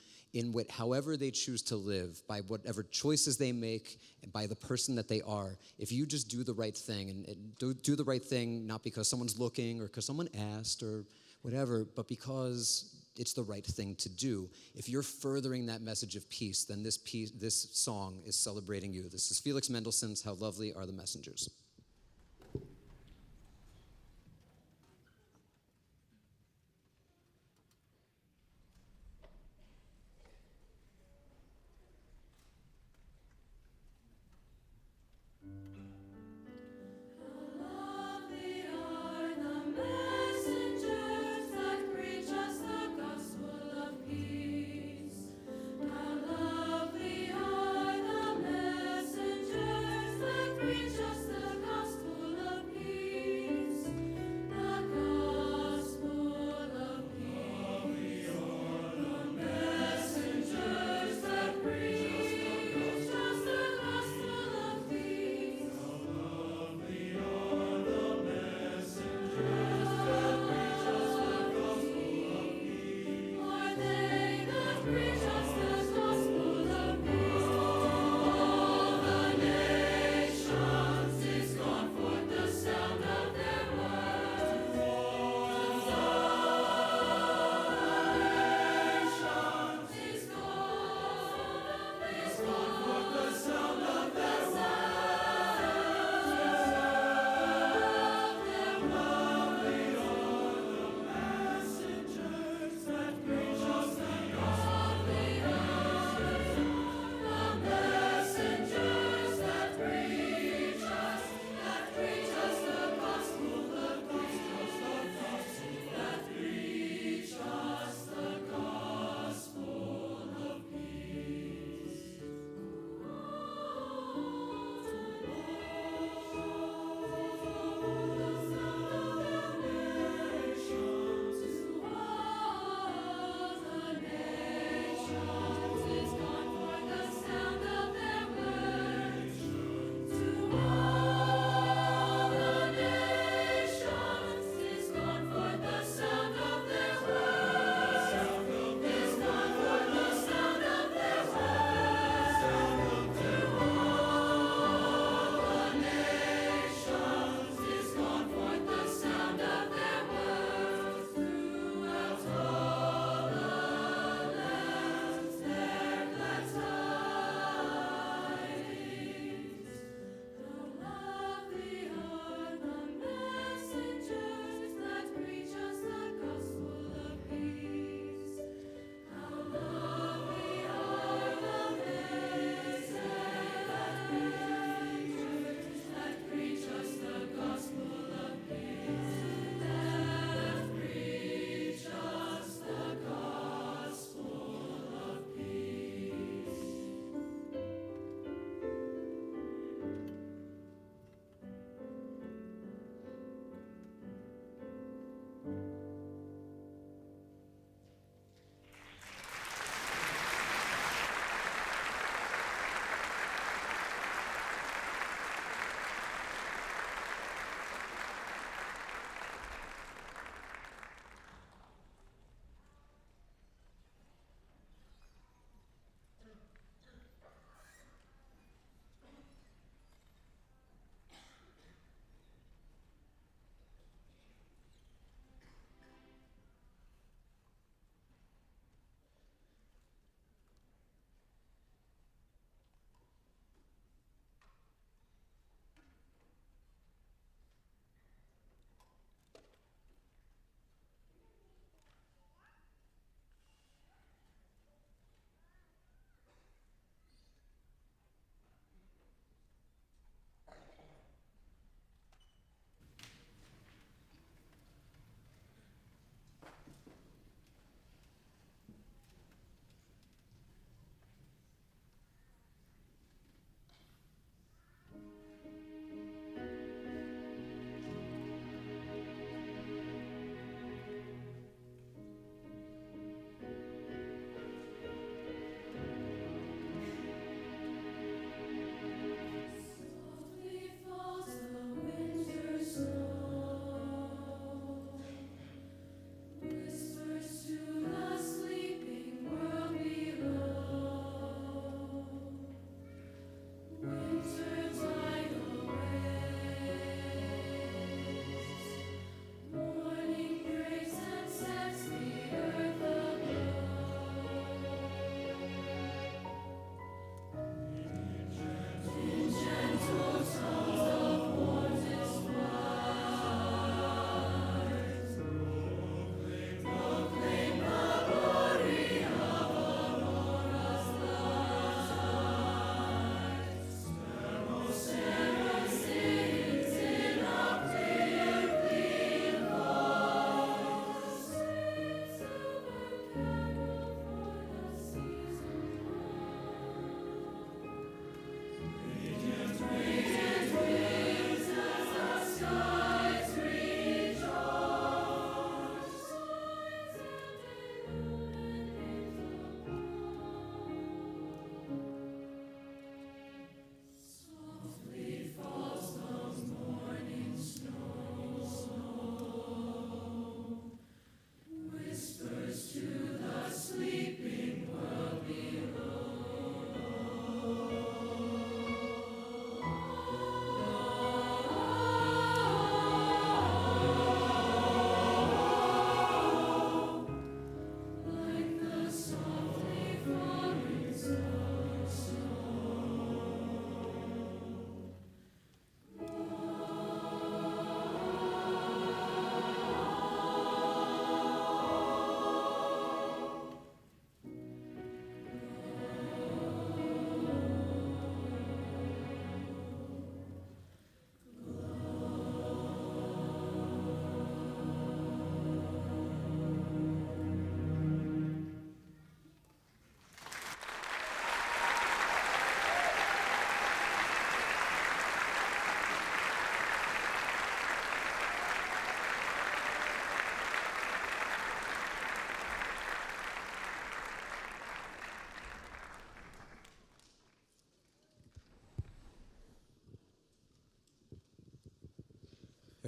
however they choose to live, by whatever choices they make, and by the person that they are, if you just do the right thing, and do the right thing not because someone's looking or because someone asked or whatever, but because it's the right thing to do. If you're furthering that message of peace, then this song is celebrating you. This is Felix Mendelssohn's How Lovely Are the Messengers.
Just the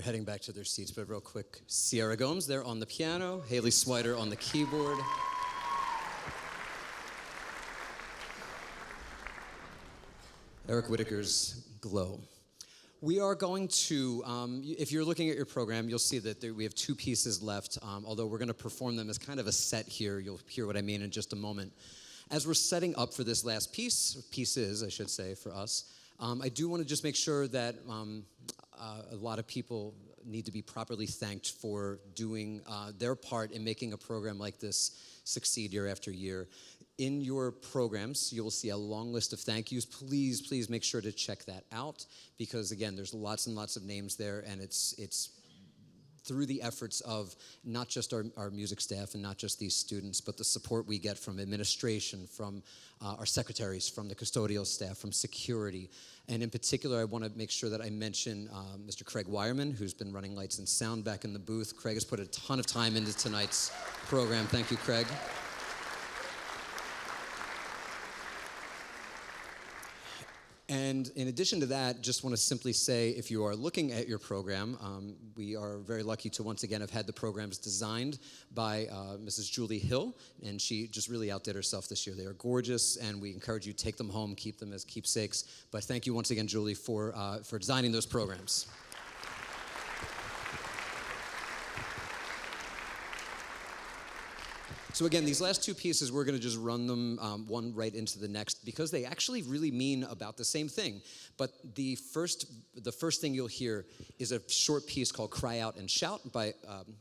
They're heading back to their seats, but real quick, Sierra Gomes there on the piano, Haley Swider on the keyboard. Eric Whitaker's Glow. We are going to, if you're looking at your program, you'll see that we have two pieces left, although we're going to perform them as kind of a set here. You'll hear what I mean in just a moment. As we're setting up for this last pieces, I should say, for us, I do want to just make sure that a lot of people need to be properly thanked for doing their part in making a program like this succeed year after year. In your programs, you will see a long list of thank yous. Please, please make sure to check that out because, again, there's lots and lots of names there, and it's through the efforts of not just our music staff and not just these students, but the support we get from administration, from our secretaries, from the custodial staff, from security. And in particular, I want to make sure that I mention Mr. Craig Wireman, who's been running lights and sound back in the booth. Craig has put a ton of time into tonight's program. Thank you, Craig. And in addition to that, just want to simply say, if you are looking at your program, we are very lucky to once again have had the programs designed by Mrs. Julie Hill, and she just really outdid herself this year. They are gorgeous, and we encourage you to take them home, keep them as keepsakes. But thank you once again, Julie, for designing those programs. So again, these last two pieces, we're going to just run them one right into the next because they actually really mean about the same thing. But the first thing you'll hear is a short piece called Cry Out and Shout by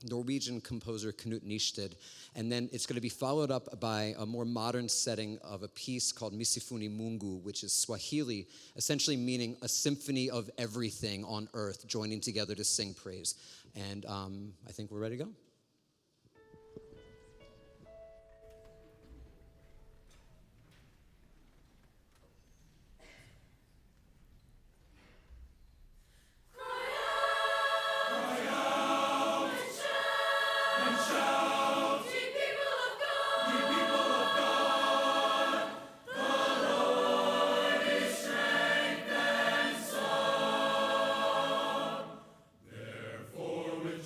Norwegian composer Knut Nystedt. And then it's going to be followed up by a more modern setting of a piece called Misifuni Mungu, which is Swahili, essentially meaning a symphony of everything on earth joining together to sing praise. And I think we're ready to go.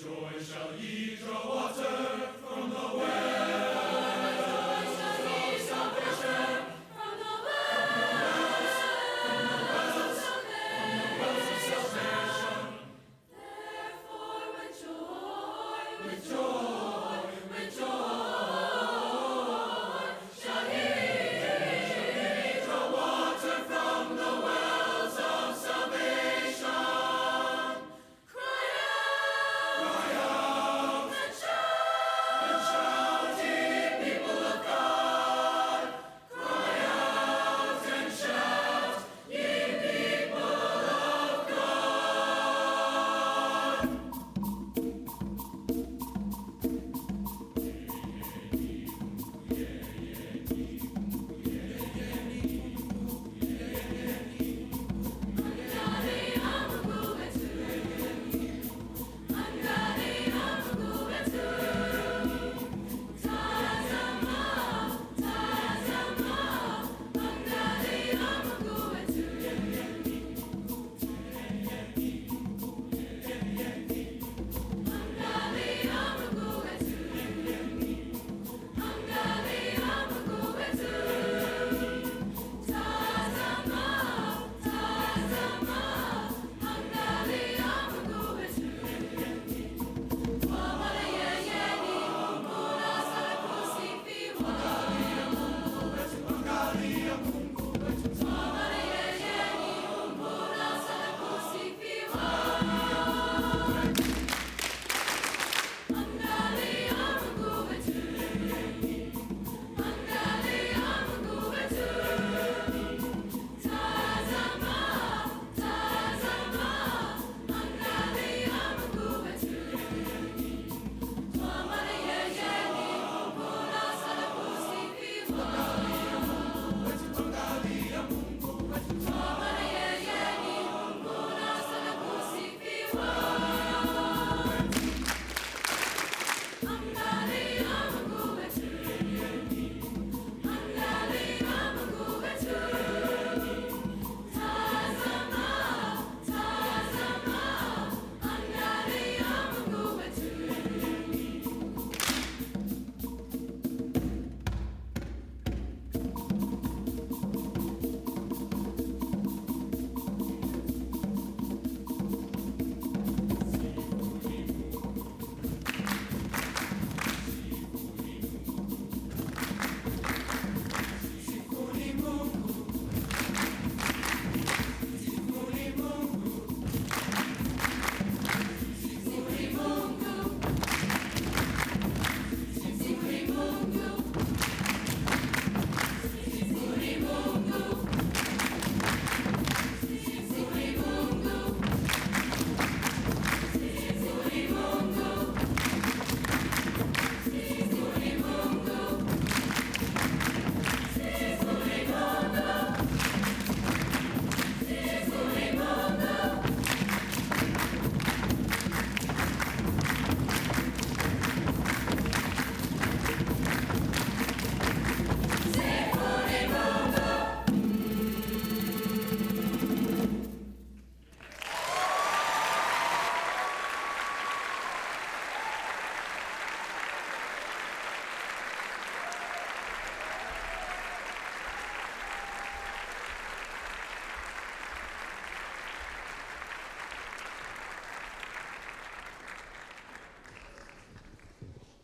Joy shall ye draw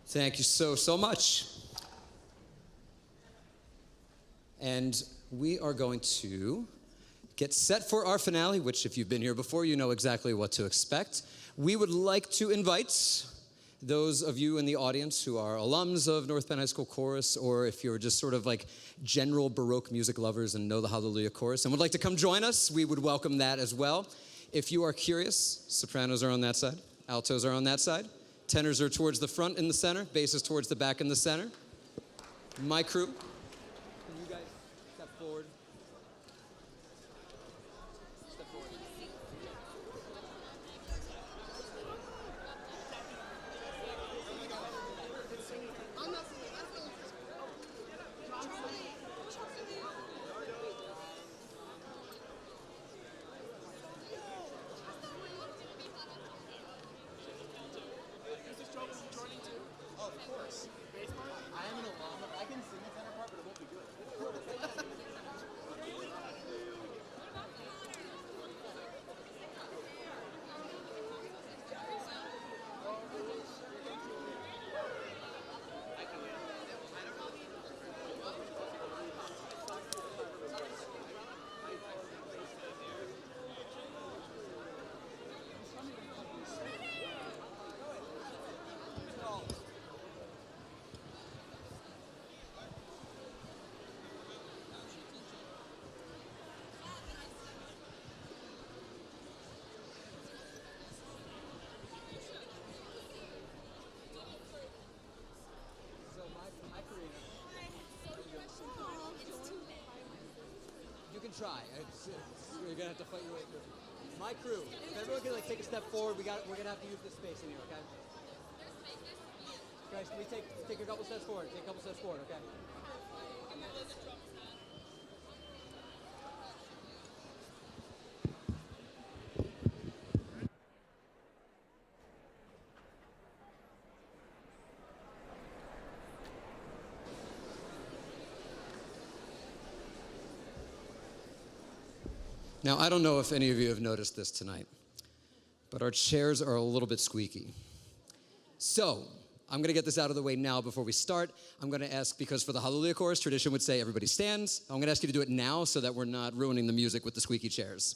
Thank you so much. And we are going to get set for our finale, which if you've been here before, you know exactly what to expect. We would like to invite those of you in the audience who are alums of North Penn High School Chorus, or if you're just sort of like general Baroque music lovers and know the Hallelujah Chorus and would like to come join us, we would welcome that as well. If you are curious, sopranos are on that side, altos are on that side, tenors are towards the front in the center, basses towards the back in the center. My crew, can you guys step forward? Step forward. You can try. You're gonna have to fight your way through. My crew, if everyone can like take a step forward, we're gonna have to use this space in here, okay? Guys, can we take a couple steps forward? Take a couple steps forward, okay? Now, I don't know if any of you have noticed this tonight, but our chairs are a little bit squeaky. So, I'm going to get this out of the way now before we start. I'm going to ask, because for the Hallelujah Chorus, tradition would say everybody stands. I'm going to ask you to do it now so that we're not ruining the music with the squeaky chairs.